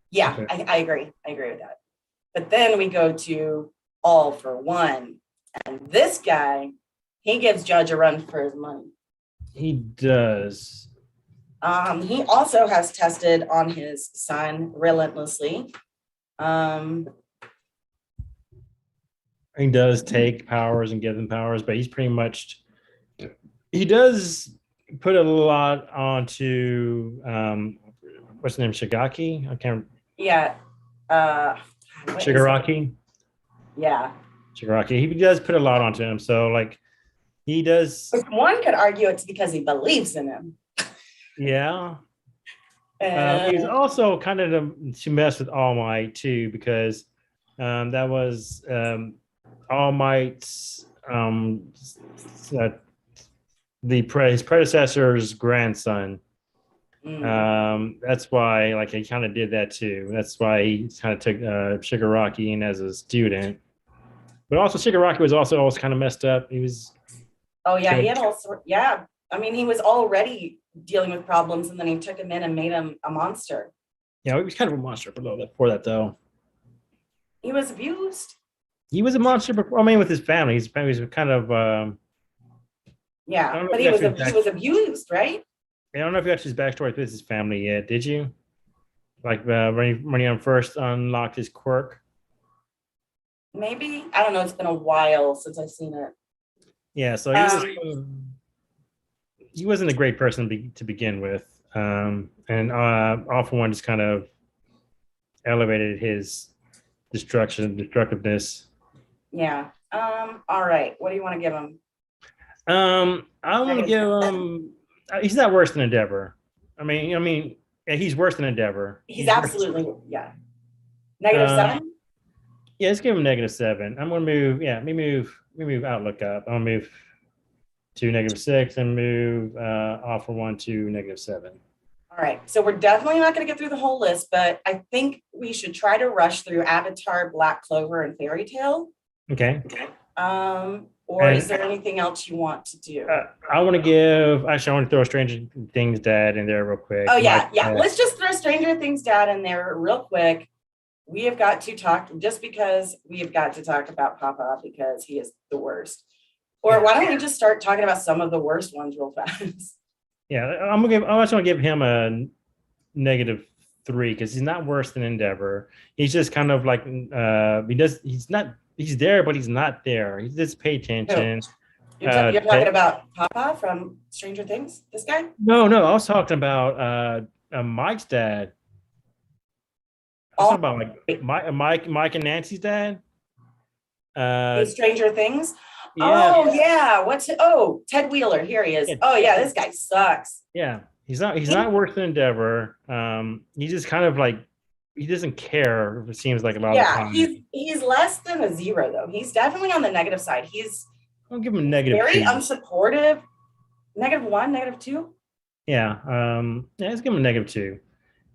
Yeah,
Okay.
I agree. I agree with that. But then we go to All for One. And this guy, he gives Judge a run for his money.
He does.
He also has tested on his son relentlessly.
He does take powers and give them powers, but he's pretty much, he does put a lot onto what's the name, Shigaki? I can't.
Yeah.
Shigaraki.
Yeah.
Shigaraki. He does put a lot onto him. So like he does.
One could argue it's because he believes in him.
Yeah. He's also kind of to mess with All Might too, because that was All Might's his predecessor's grandson. That's why like he kind of did that too. That's why he kind of took Shigaraki in as a student. But also Shigaraki was also kind of messed up. He was.
Oh yeah, he had all sorts. Yeah, I mean he was already dealing with problems, and then he took him in and made him a monster.
Yeah, he was kind of a monster before that though.
He was abused.
He was a monster before. I mean, with his family, his family was kind of.
Yeah, but he was abused, right?
I don't know if you got his backstory with his family yet. Did you? Like when he first unlocked his quirk.
Maybe, I don't know. It's been a while since I've seen it.
Yeah, so he wasn't a great person to begin with, and All for One just kind of elevated his destructiveness.
Yeah. All right. What do you want to give him?
I want to give him. He's not worse than Endeavor. I mean, yeah, he's worse than Endeavor.
He's absolutely -7.
Yeah, let's give him -7. I'm gonna move. Yeah, let me move Outlook up. I'll move to -6 and move All for One to -7.
All right, so we're definitely not going to get through the whole list, but I think we should try to rush through Avatar, Black Clover, and Fairy Tail.
Okay.
Or is there anything else you want to do?
I want to throw Stranger Things Dad in there real quick.
Oh yeah. Let's just throw Stranger Things Dad in there real quick. We have got to talk about Papa because he is the worst. Or why don't we just start talking about some of the worst ones real fast?
Yeah, I also want to give him a -3 because he's not worse than Endeavor. He's just kind of like he's there, but he's not there. He just pay attention.
You're talking about Papa from Stranger Things? This guy?
No, I was talking about Mike's dad. I was talking about like Mike and Nancy's dad.
Stranger Things?
Yeah.
Oh yeah. Ted Wheeler. Here he is. Oh yeah, this guy sucks.
Yeah. He's not worse than Endeavor. He's just kind of like he doesn't care. It seems like a lot of time.
He's less than a 0 though. He's definitely on the negative side.
I'll give him a -2.
Very unsupportive. -1, -2.
Yeah. Let's give him a -2.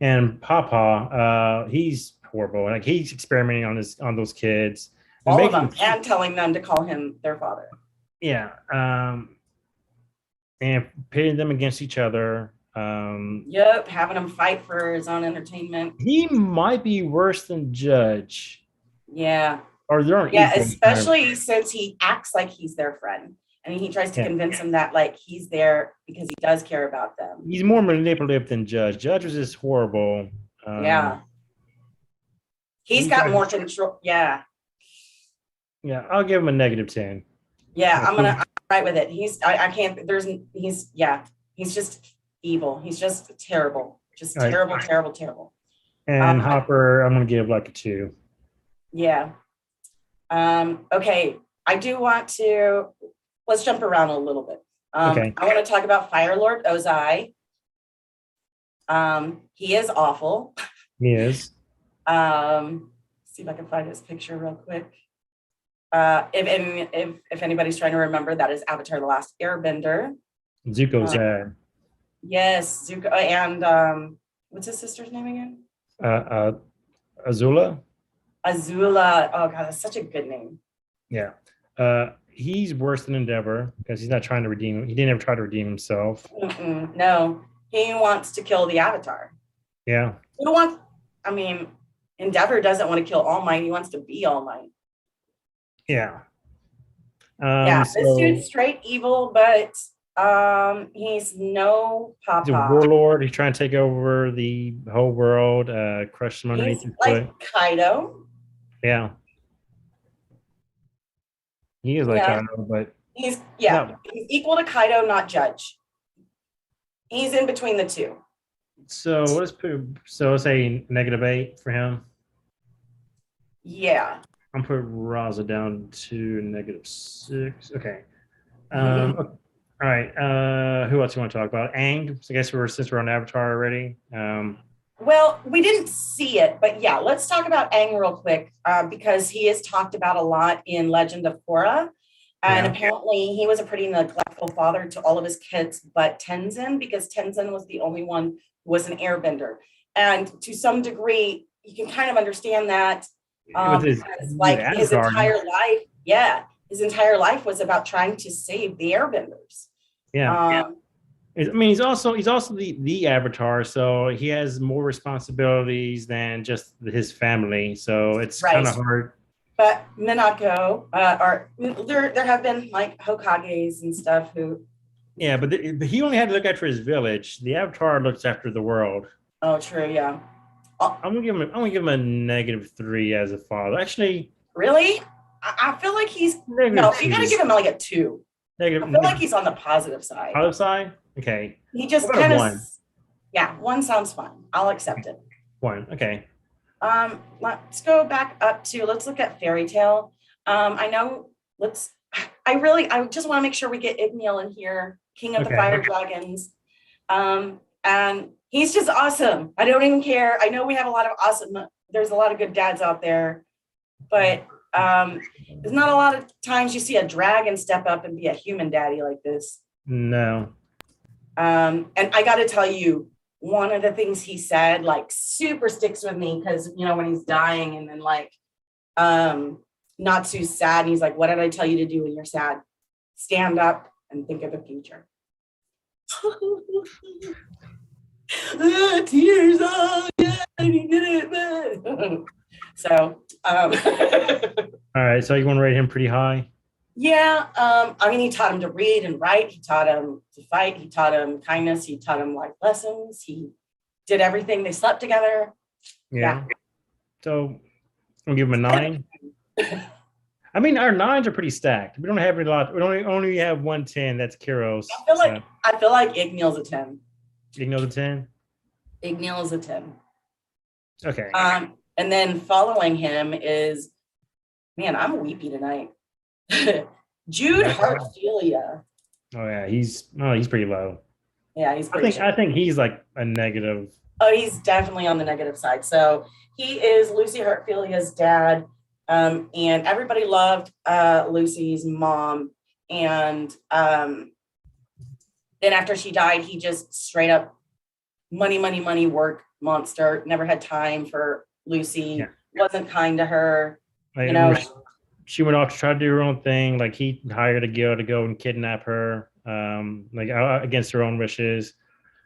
And Papa, he's horrible. Like he's experimenting on those kids.
All of them, and telling them to call him their father.
Yeah. And pitting them against each other.
Yep, having him fight for his own entertainment.
He might be worse than Judge.
Yeah.
Or they're
especially since he acts like he's their friend. And he tries to convince them that like he's there because he does care about them.
He's more manipulative than Judge. Judge was just horrible.
He's got more control. Yeah.
Yeah, I'll give him a -10.
Yeah, I'm right with it. He's just evil. He's just terrible. Just terrible.
And Hopper, I'm gonna give like a 2.
Yeah. Okay, I do want to, let's jump around a little bit.
Okay.
I want to talk about Fire Lord Ozai. He is awful.
He is.
See if I can find his picture real quick. If anybody's trying to remember, that is Avatar: The Last Airbender.
Zuko's dad.
Yes, Zuko, and what's his sister's name again?
Azula.
Azula. Oh god, that's such a good name.
Yeah. He's worse than Endeavor because he's not trying to redeem him. He didn't ever try to redeem himself.
No, he wants to kill the Avatar.
Yeah.
Endeavor doesn't want to kill All Might. He wants to be All Might.
Yeah.
This dude's straight evil, but he's no papa.
He's a warlord. He's trying to take over the whole world, crush them underneath his foot.
Like Kaido.
Yeah. He is like Kaido, but
he's equal to Kaido, not Judge. He's in between the two.
So let's say -8 for him.
Yeah.
I'm putting Raza down to -6. Okay. All right. Who else you want to talk about? Aang. So I guess since we're on Avatar already.
Well, we didn't see it, but yeah, let's talk about Aang real quick because he is talked about a lot in Legend of Korra. And apparently he was a pretty neglectful father to all of his kids, but Tenzin, because Tenzin was the only one who was an airbender. And to some degree, you can kind of understand that. His entire life was about trying to save the airbenders.
He's also the Avatar, so he has more responsibilities than just his family. So it's kind of hard.
But Minako there have been like Hokages and stuff who.
Yeah, but he only had to look after his village. The Avatar looks after the world.
Oh, true. Yeah.
I'm gonna give him a -3 as a father. Actually,
really, I feel like he's no. You gotta give him like a 2. I feel like he's on the positive side.
Positive side, okay.
He just kind of 1 sounds fun. I'll accept it.
1, okay.
Let's go back up to. Let's look at Fairy Tail. I just want to make sure we get Igneal in here, King of the Fire Dragons. And he's just awesome. I don't even care. I know we have a lot of there's a lot of good dads out there, but there's not a lot of times you see a dragon step up and be a human daddy like this.
No.
And I got to tell you, one of the things he said, like, super sticks with me because, when he's dying and then, like, Natsu's sad. And he's like, what did I tell you to do when you're sad? Stand up and think of the future. Tears, oh, yeah, he did it, man. So,
all right. So you want to rate him pretty high?
Yeah. He taught him to read and write. He taught him to fight. He taught him kindness. He taught him life lessons. He did everything. They slept together. Yeah.
So I'll give him a 9. Our 9s are pretty stacked. We don't have a lot. We only have 1 10. That's Kiros.
I feel like Igneal's a 10.
Igneal's a 10?
Igneal is a 10.
Okay.
And then following him is, man, I'm weepy tonight. Jude Heartfelia.
Oh yeah, he's pretty low.
Yeah, he's pretty
I think he's like a negative.
Oh, he's definitely on the negative side. So he is Lucy Heartfelia's dad. And everybody loved Lucy's mom. And then after she died, he just straight up money, work monster. Never had time for Lucy. Wasn't kind to her.
She went off to try to do her own thing. Like he hired a guild to go and kidnap her, against her own wishes.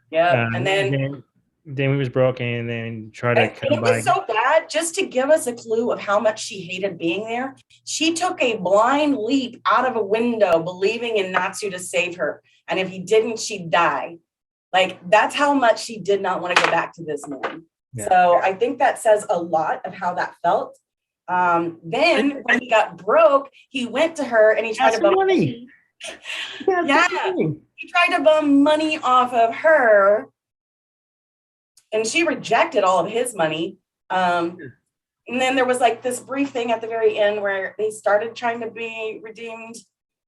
Yeah, and then
he was broken, and then tried to come back.
It was so bad. Just to give us a clue of how much she hated being there, she took a blind leap out of a window, believing in Natsu to save her. And if he didn't, she'd die. Like that's how much she did not want to go back to this man. Yeah. So I think that says a lot of how that felt. Then when he got broke, he went to her and he tried to bum money. He tried to bum money off of her, and she rejected all of his money. And then there was like this brief thing at the very end where they started trying to be redeemed.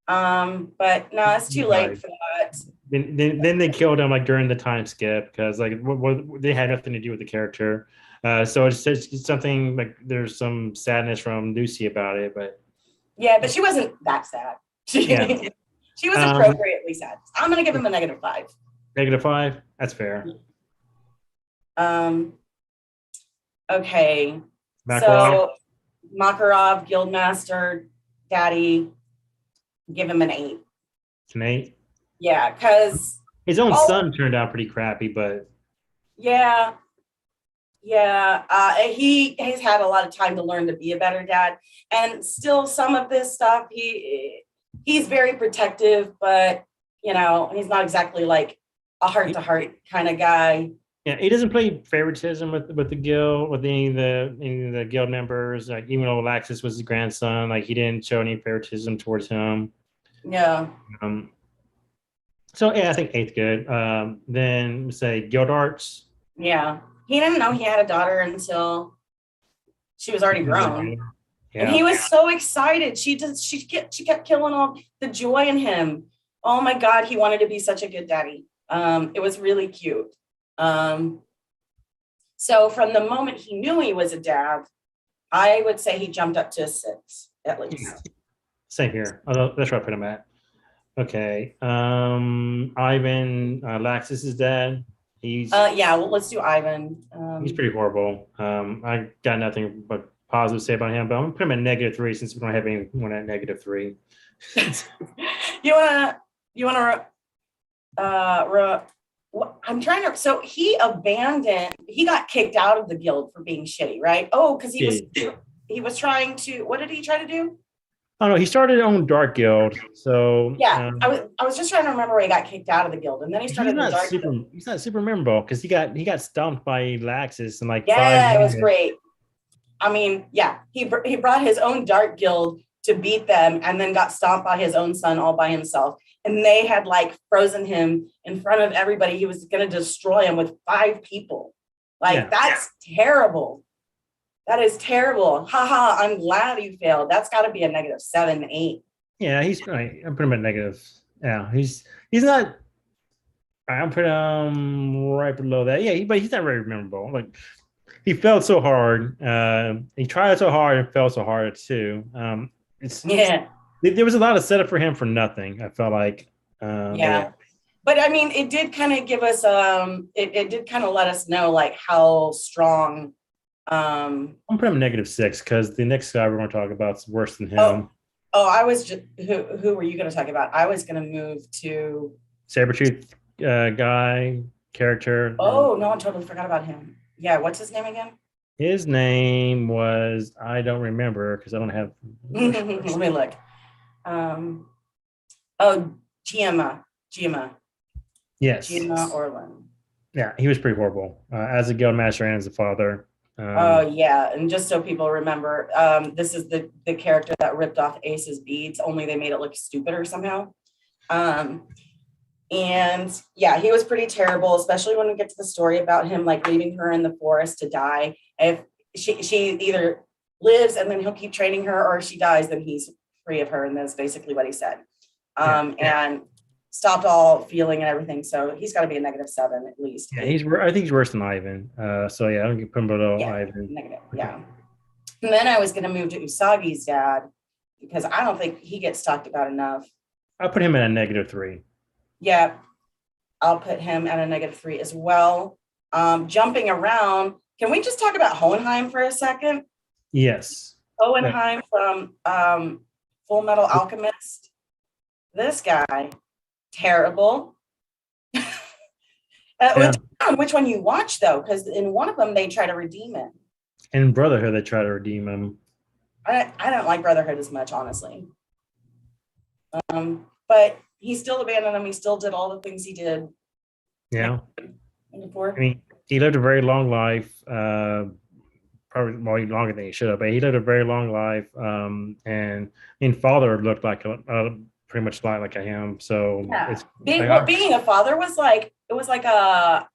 But no, it's too late for that.
Then they killed him like during the time skip because like they had nothing to do with the character. So it's just something like there's some sadness from Lucy about it, but
yeah, but she wasn't that sad.
Yeah.
She was appropriately sad. I'm gonna give him a -5.
-5? That's fair.
Okay.
Makarov?
So Makarov, Guildmaster, Daddy, give him an 8.
An 8?
Yeah, because
his own son turned out pretty crappy, but
yeah. He has had a lot of time to learn to be a better dad, and still some of this stuff he's very protective, but you know, he's not exactly like a heart-to-heart kind of guy.
Yeah, he doesn't play favoritism with the guild, with any of the guild members. Like even though Laxus was his grandson, like he didn't show any favoritism towards him.
Yeah.
So yeah, I think 8th good. Then say Guild Arts.
Yeah, he didn't know he had a daughter until she was already grown. Yeah. And he was so excited. She kept killing all the joy in him. Oh my God, he wanted to be such a good daddy. It was really cute. So from the moment he knew he was a dad, I would say he jumped up to a 6 at least.
Same here. That's where I put him at. Okay. Ivan, Laxus's dad. He's
yeah. Well, let's do Ivan.
He's pretty horrible. I got nothing but positive to say about him, but I'm gonna put him at -3 since we don't have anyone at -3.
You wanna I'm trying to. So he got kicked out of the guild for being shitty, right? Oh, because he was trying to. What did he try to do?
Oh no, he started his own dark guild. So
yeah, I was just trying to remember where he got kicked out of the guild, and then he started the dark guild.
He's not super memorable because he got stumped by Laxus and like.
Yeah, it was great. I mean, yeah, he brought his own dark guild to beat them, and then got stomped by his own son all by himself. And they had like frozen him in front of everybody. He was going to destroy him with 5 people. Like that's terrible. That is terrible. Haha, I'm glad you failed. That's got to be a -7, 8.
Yeah, he's right. I'm putting him at negative. Yeah, he's not. I'm putting right below that. Yeah, but he's not very memorable. Like he failed so hard. He tried so hard and failed so hard too. There was a lot of setup for him for nothing. I felt like.
Yeah. But I mean, it did kind of give us it did kind of let us know like how strong.
I'm putting him -6 because the next guy we're going to talk about is worse than him.
I was just who were you going to talk about? I was going to move to
Sabretooth guy character.
Oh no, I totally forgot about him. Yeah, what's his name again?
His name was I don't remember because I don't have.
Let me look. Giamma.
Yes.
Giamma Orlin.
Yeah, he was pretty horrible as a guildmaster and as a father.
Yeah, and just so people remember, this is the character that ripped off Ace's beads, only they made it look stupider somehow. And yeah, he was pretty terrible, especially when we get to the story about him like leaving her in the forest to die. If she either lives and then he'll keep training her, or if she dies, then he's free of her, and that's basically what he said. And stopped all feeling and everything. So he's got to be a -7 at least.
Yeah, I think he's worse than Ivan. So yeah, I don't put him below Ivan.
Negative. Yeah. And then I was going to move to Usagi's dad because I don't think he gets talked about enough.
I'll put him at a -3.
Yeah, I'll put him at a -3 as well. Jumping around, can we just talk about Hohenheim for a second?
Yes.
Hohenheim from Full Metal Alchemist. This guy, terrible. Which one you watch though? Because in one of them they try to redeem him.
In Brotherhood, they try to redeem him.
I don't like Brotherhood as much, honestly. But he still abandoned him. He still did all the things he did.
Yeah.
Before.
I mean, he lived a very long life. Probably longer than he should have, but he lived a very long life. And I mean, father looked like pretty much like him. So
yeah. Being a father was like a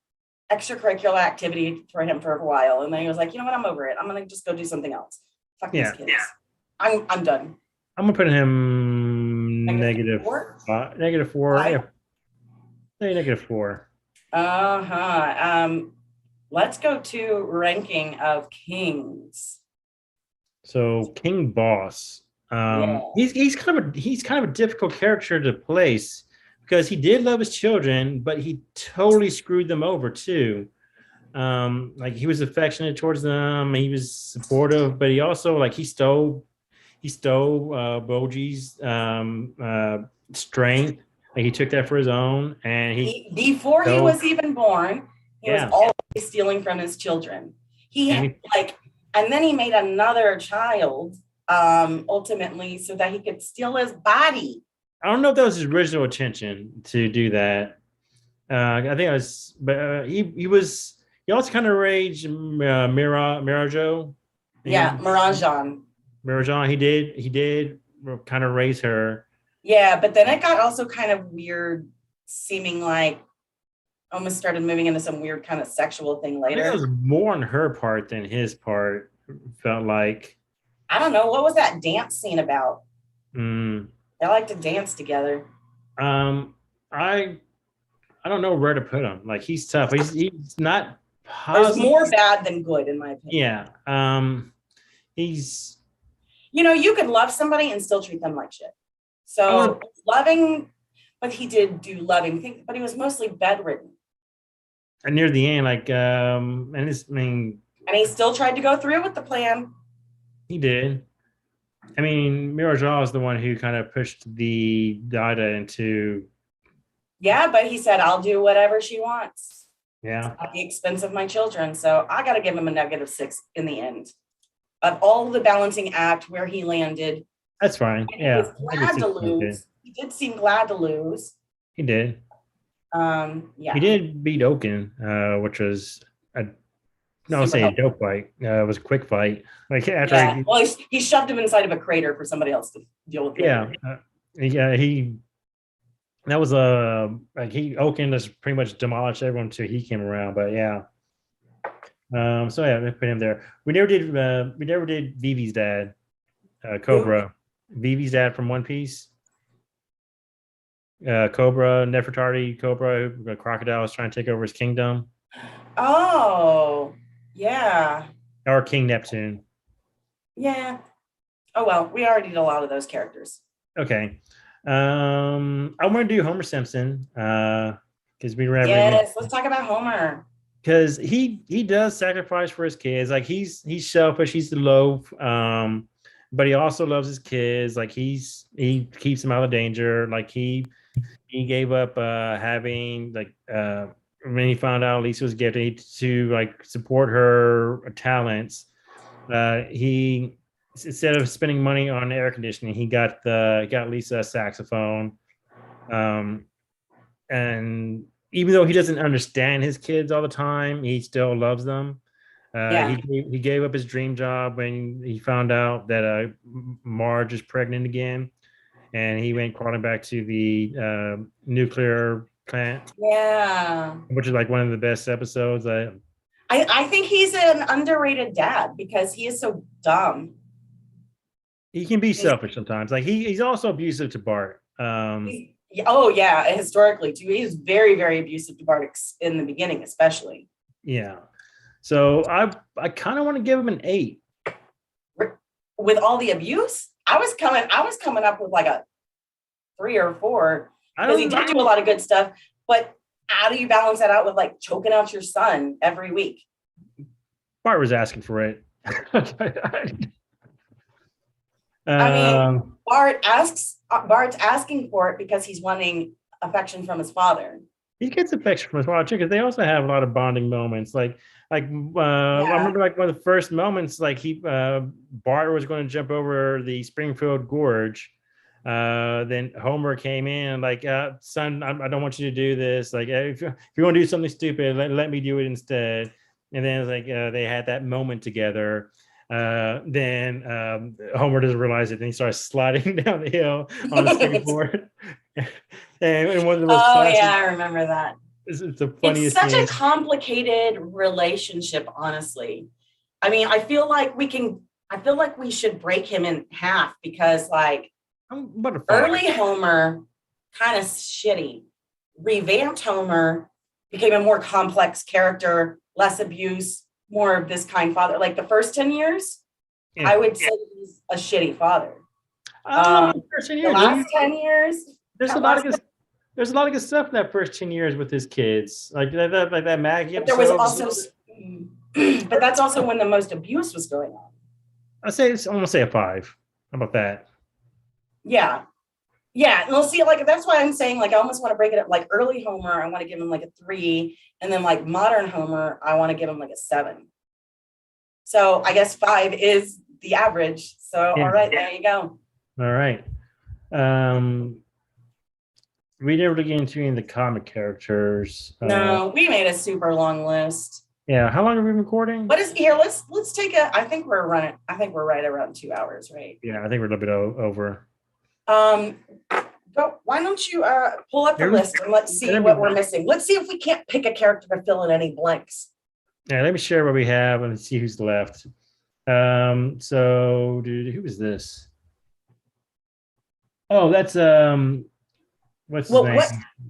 extracurricular activity for him for a while, and then he was like, you know what, I'm over it. I'm gonna just go do something else. Fuck these kids. I'm done.
I'm gonna put him
Negative
negative four.
Five?
Yeah, say negative 4.
Let's go to ranking of kings.
So King Boss.
Yeah.
He's kind of a difficult character to place because he did love his children, but he totally screwed them over too. Like he was affectionate towards them, he was supportive, but he also like he stole Boji's strength. Like he took that for his own, and
before he was even born, he was always stealing from his children. And then he made another child ultimately so that he could steal his body.
I don't know if that was his original intention to do that. I think it was, but he also kind of raged Mirajo.
Yeah, Mirajan.
Mirajan, he did kind of raise her.
Yeah, but then it got also kind of weird, seeming like almost started moving into some weird kind of sexual thing later.
I think it was more on her part than his part. Felt like,
I don't know, what was that dance scene about?
They
like to dance together.
I don't know where to put him. Like he's tough. He's not positive.
There's more bad than good, in my opinion.
Yeah. He's,
you could love somebody and still treat them like shit. So loving, but he did do loving things, but he was mostly bedridden.
And near the end,
and he still tried to go through with the plan.
He did. I mean, Miraja is the one who kind of pushed the Dada into.
Yeah, but he said, I'll do whatever she wants.
Yeah.
At the expense of my children. So I got to give him a -6 in the end. Of all the balancing act where he landed.
That's fine.
He was glad to lose. He did seem glad to lose.
He did.
Yeah.
He did beat Oaken, which was a dope fight. It was a quick fight. Like after
he shoved him inside of a crater for somebody else to deal with.
That was Oaken just pretty much demolished everyone until he came around. But yeah. We put him there. We never did Vivi's dad, Cobra. Vivi's dad from One Piece. Cobra, Nefertari, Cobra, the crocodile was trying to take over his kingdom.
Oh, yeah.
Or King Neptune.
Yeah. Oh well, we already did a lot of those characters.
Okay. I want to do Homer Simpson because we ran.
Yes, let's talk about Homer.
Because he does sacrifice for his kids. Like he's selfish. He's the loaf. But he also loves his kids. Like he keeps them out of danger. Like he gave up having when he found out Lisa was gifted to like support her talents. He instead of spending money on air conditioning, he got Lisa a saxophone. And even though he doesn't understand his kids all the time, he still loves them. He gave up his dream job when he found out that Marge is pregnant again, and he went crawling back to the nuclear plant.
Yeah,
which is like one of the best episodes.
I think he's an underrated dad because he is so dumb.
He can be selfish sometimes. Like he's also abusive to Bart.
Historically too. He was very, very abusive to Bart in the beginning, especially.
Yeah. So I kind of want to give him an 8.
With all the abuse, I was coming up with like a 3 or 4 because he did do a lot of good stuff. But how do you balance that out with like choking out your son every week?
Bart was asking for it.
Bart's asking for it because he's wanting affection from his father.
He gets affection from his father too, because they also have a lot of bonding moments. I remember like one of the first moments, like Bart was going to jump over the Springfield Gorge. Then Homer came in like, son, I don't want you to do this. Like, if you want to do something stupid, let me do it instead. And then it's like they had that moment together. Then Homer doesn't realize it, and he starts sliding down the hill on the skateboard. and one of the most
I remember that.
It's the
It's
funniest
such
thing.
a complicated relationship, honestly. I mean, I feel like we should break him in half because like
I'm about to find.
early Homer, kind of shitty. Revamped Homer became a more complex character, less abuse, more of this kind father. Like the first 10 years,
Yeah.
I would say he's a shitty father.
I don't know about the first 10
The
years.
last 10 years,
There's a lot of good. There's a lot of good stuff in that first 10 years with his kids, like that Maggie
but there was
episode.
also, but that's also when the most abuse was going on.
I say I'm gonna say a 5. How about that?
Yeah. Yeah. And we'll see, like, that's why I'm saying, like, I almost want to break it up. Like, early Homer, I want to give him like a 3. And then, like, modern Homer, I want to give him like a 7. So I guess 5 is the average. So,
Yeah.
all right, there you go.
All right. We never really get into any of the comic characters.
No, we made a super long list.
Yeah. How long have we been recording?
What is here? Let's take a. I think we're right around 2 hours, right?
Yeah, I think we're a little bit over.
Go. Why don't you pull up the list and let's see what we're missing. Let's see if we can't pick a character to fill in any blanks.
Yeah, let me share what we have and see who's left. So, dude, who is this? Oh, that's what's his name?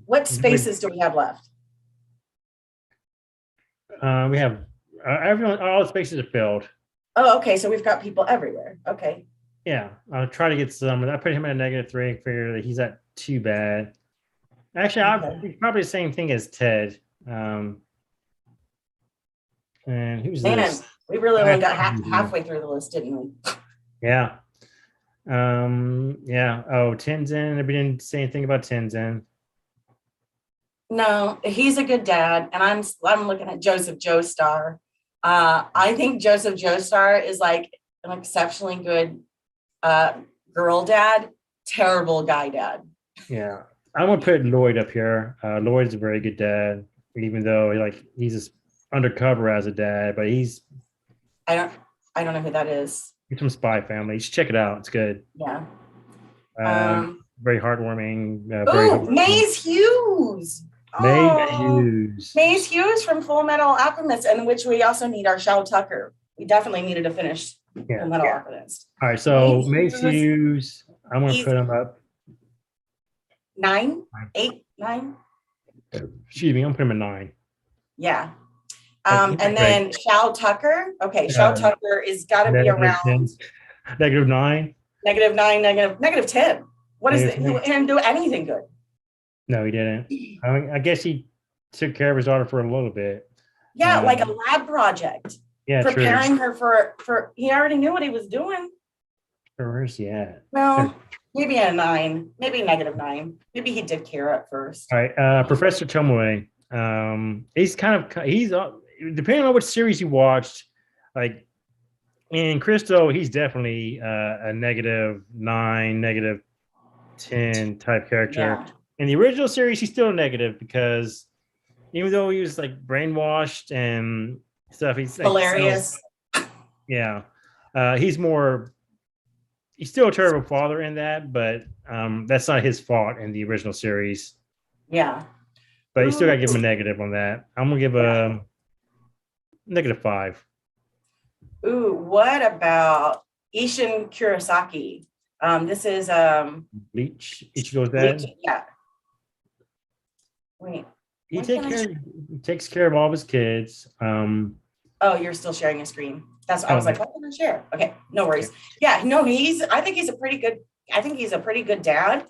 What spaces do we have left?
We have everyone. All the spaces are filled.
Oh, okay. So we've got people everywhere. Okay.
Yeah, I'll try to get some. I put him at a -3. Figure that he's not too bad. Actually, probably the same thing as Ted. And who's this?
We really only got halfway through the list, didn't we?
Yeah. Yeah. Oh, Tenzin. We didn't say anything about Tenzin.
No, he's a good dad, and I'm looking at Joseph Joestar. I think Joseph Joestar is like an exceptionally good girl dad, terrible guy dad.
Yeah, I'm gonna put Lloyd up here. Lloyd's a very good dad, even though he's just undercover as a dad, but
I don't know who that is.
He's from Spy Family. You should check it out. It's good.
Yeah.
Very heartwarming.
Maze Hughes. Maze Hughes from Full Metal Alchemist, in which we also need our Shao Tucker. We definitely needed to finish Full Metal Alchemist.
All right, so Maze Hughes, I'm going to put him up.
9, 8, 9.
Excuse me, I'm putting him at 9.
Yeah. And then Shao Tucker. Okay, Shao Tucker is got to be around
-9.
-9, -10. What is it? He didn't do anything good.
No, he didn't. I guess he took care of his daughter for a little bit.
Yeah, like a lab project.
Yeah,
preparing her for. He already knew what he was doing.
Where's he at?
Well, maybe a 9, maybe -9. Maybe he did care at first.
All right, Professor Tomoe. He's depending on which series you watched. Like in Crystal, he's definitely a -9, -10 type character.
Yeah.
In the original series, he's still negative because even though he was like brainwashed and stuff, he's
hilarious.
Yeah, he's still a terrible father in that, but that's not his fault in the original series.
Yeah,
but you still got to give him a negative on that. I'm gonna give a -5.
Ooh, what about Ishin Kurosaki? This is
Bleach. Ichigo's dad.
Yeah. Wait.
He takes care of all of his kids.
Oh, you're still sharing a screen. I was like, what can I share? Okay, no worries. Yeah, no, I think he's a pretty good dad.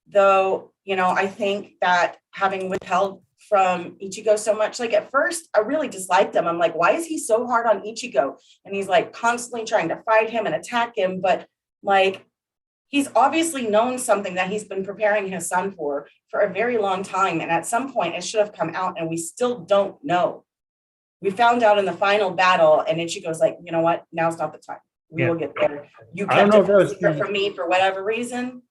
Though, I think that having withheld from Ichigo so much, like at first I really disliked him. I'm like, why is he so hard on Ichigo? And he's like constantly trying to fight him and attack him, but like he's obviously known something that he's been preparing his son for a very long time. And at some point it should have come out and we still don't know. We found out in the final battle and Ichigo's like, you know what? Now's not the time. We will get there. You kept it secret from me for whatever reason.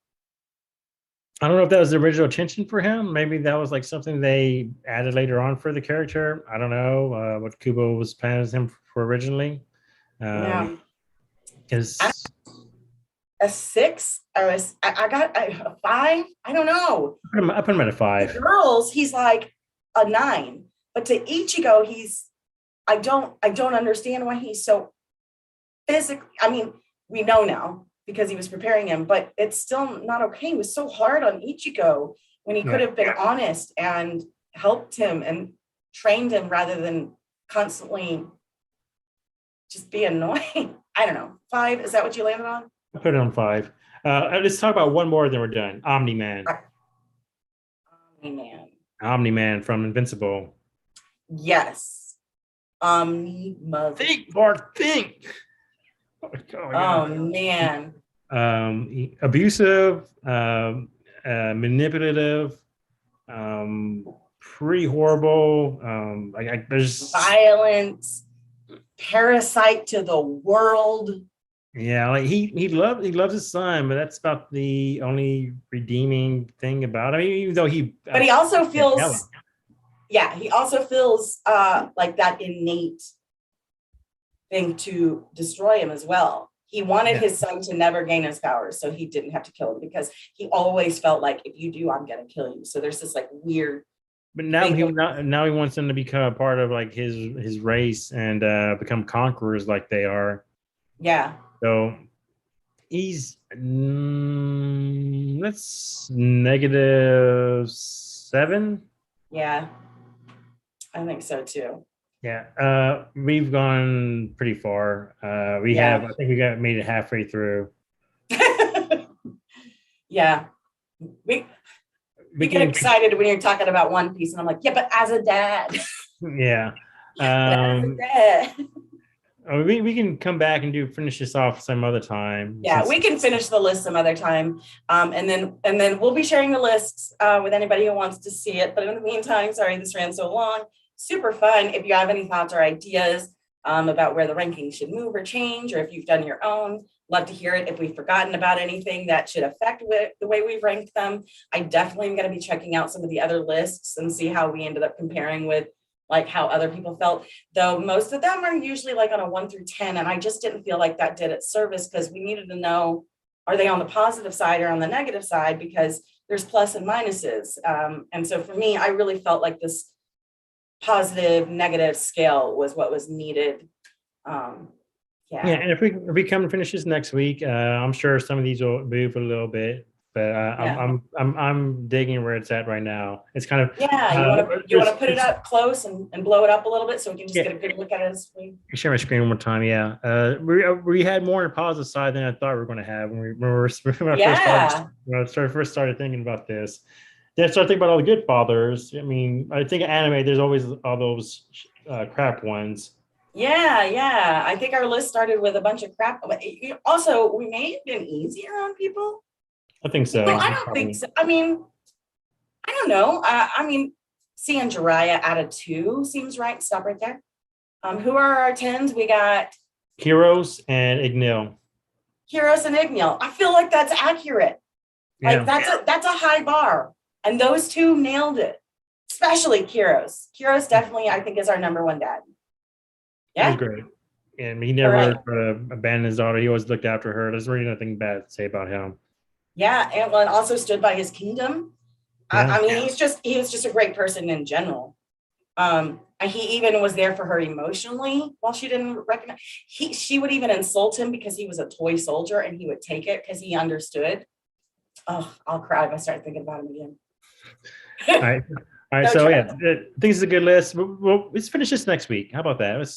I don't know if that was the original intention for him. Maybe that was like something they added later on for the character. I don't know what Kubo was planning him for originally.
A 6 or I got a 5. I don't know.
I put him at a 5.
The girls, he's like, a 9. But to Ichigo, I don't understand why he's so physically, I mean, we know now because he was preparing him, but it's still not okay. He was so hard on Ichigo when he could have been honest and helped him and trained him rather than constantly just be annoying. I don't know. 5, is that what you landed on?
I put it on 5. Let's talk about one more, then we're done. Omni Man.
Omni Man.
Omni Man from Invincible.
Yes. Omni Mother.
Think, Bart, think.
Oh man.
Abusive, manipulative, pretty horrible. There's
violence, parasite to the world.
Yeah, like he loves his son, but that's about the only redeeming thing about him. Even though
but he also feels, he also feels like that innate thing to destroy him as well. He wanted his son to never gain his powers, so he didn't have to kill him because he always felt like, if you do, I'm gonna kill you. So there's this like weird.
But now he wants them to become a part of like his race and become conquerors like they are.
Yeah.
So he's that's -7.
Yeah, I think so too.
Yeah, we've gone pretty far. I think we made it halfway through.
Yeah, we get excited when you're talking about One Piece, and I'm like, yeah, but as a dad.
Yeah.
As a dad.
We can come back and finish this off some other time.
Yeah, we can finish the list some other time, and then we'll be sharing the lists with anybody who wants to see it. But in the meantime, sorry this ran so long. Super fun. If you have any thoughts or ideas about where the rankings should move or change, or if you've done your own, love to hear it. If we've forgotten about anything that should affect the way we've ranked them, I definitely am going to be checking out some of the other lists and see how we ended up comparing with like how other people felt, though most of them are usually like on a 1 through 10. And I just didn't feel like that did it service because we needed to know, are they on the positive side or on the negative side? Because there's plus and minuses. And so for me, I really felt like this positive negative scale was what was needed.
And if we come and finish this next week, I'm sure some of these will move a little bit. But I'm digging where it's at right now. It's kind of
you want to put it up close and blow it up a little bit so we can just get a good look at it.
Share my screen one more time. We had more on the positive side than I thought we were going to have when I first started thinking about this. Then I started thinking about all the good fathers. I mean, I think anime, there's always all those crap ones.
Yeah. I think our list started with a bunch of crap. Also, we may have been easier on people.
I think so.
No, I don't think so. I mean, I don't know. I mean, seeing Jariah out of 2 seems right. Stop right there. Who are our 10s? We got
Heroes and Ignil.
Heroes and Ignil. I feel like that's accurate. Like that's a high bar. And those 2 nailed it. Especially Heroes. Heroes definitely, I think, is our number 1 dad. Yeah.
He was great. And he never abandoned his daughter. He always looked after her. There's really nothing bad to say about him.
Yeah, and also stood by his kingdom. I mean, he was just a great person in general. And he even was there for her emotionally while she didn't recognize. She would even insult him because he was a toy soldier, and he would take it because he understood. Oh, I'll cry if I start thinking about him again.
All right. So I think this is a good list. Let's finish this next week. How about that?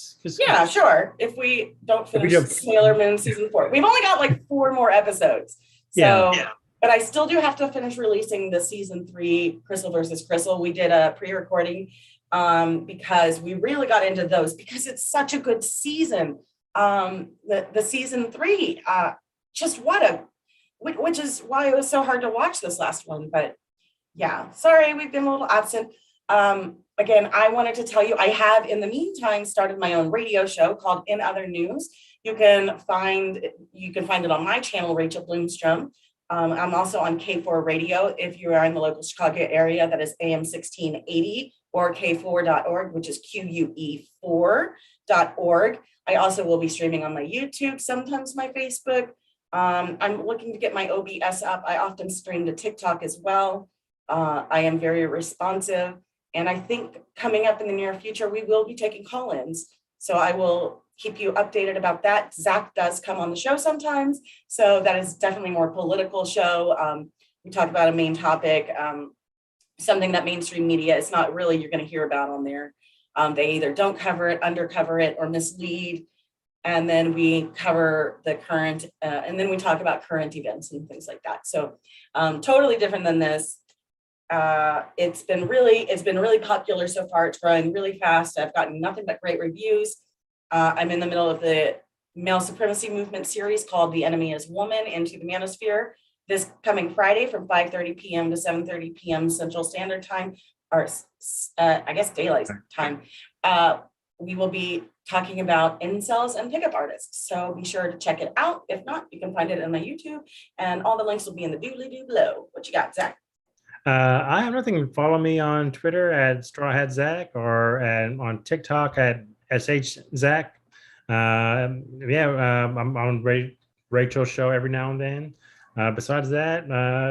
Sure. If we don't finish Sailor Moon season 4, we've only got like 4 more episodes. So, but I still do have to finish releasing the season 3 Crystal versus Crystal. We did a pre-recording because we really got into those because it's such a good season. The season 3, which is why it was so hard to watch this last one. But yeah, sorry, we've been a little absent. Again, I wanted to tell you, I have in the meantime started my own radio show called In Other News. You can find it on my channel, Rachel Bloomstrom. I'm also on K4 Radio. If you are in the local Chicago area, that is AM 1680 or K4.org, which is QUE4.org. I also will be streaming on my YouTube, sometimes my Facebook. I'm looking to get my OBS up. I often stream to TikTok as well. I am very responsive. And I think coming up in the near future, we will be taking call-ins. So I will keep you updated about that. Zach does come on the show sometimes. So that is definitely a more political show. We talk about a main topic, something that mainstream media is not really you're going to hear about on there. They either don't cover it, undercover it, or mislead. And then we cover the current, and then we talk about current events and things like that. So totally different than this. It's been really popular so far. It's growing really fast. I've gotten nothing but great reviews. I'm in the middle of the male supremacy movement series called The Enemy is Woman Into the Manosphere. This coming Friday from 5:30 p.m. to 7:30 p.m. Central Standard Time, or I guess daylight time. We will be talking about incels and pickup artists. So be sure to check it out. If not, you can find it on my YouTube, and all the links will be in the doobly-doo below. What you got, Zach?
I have nothing. Follow me on Twitter at StrawHatZach or on TikTok at SHZach. I'm on Rachel's show every now and then. Besides that,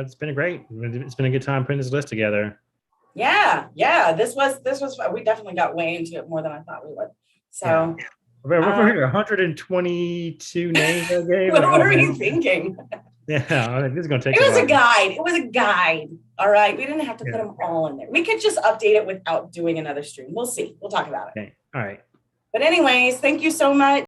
it's been it's been a good time putting this list together.
Yeah. This was we definitely got way into it more than I thought we would. So
we're 122 names I gave.
What were you thinking?
Yeah, this is gonna take.
It was a guide. It was a guide. All right, we didn't have to put them all in there. We could just update it without doing another stream. We'll see. We'll talk about it.
Okay. All right.
But anyways, thank you so much.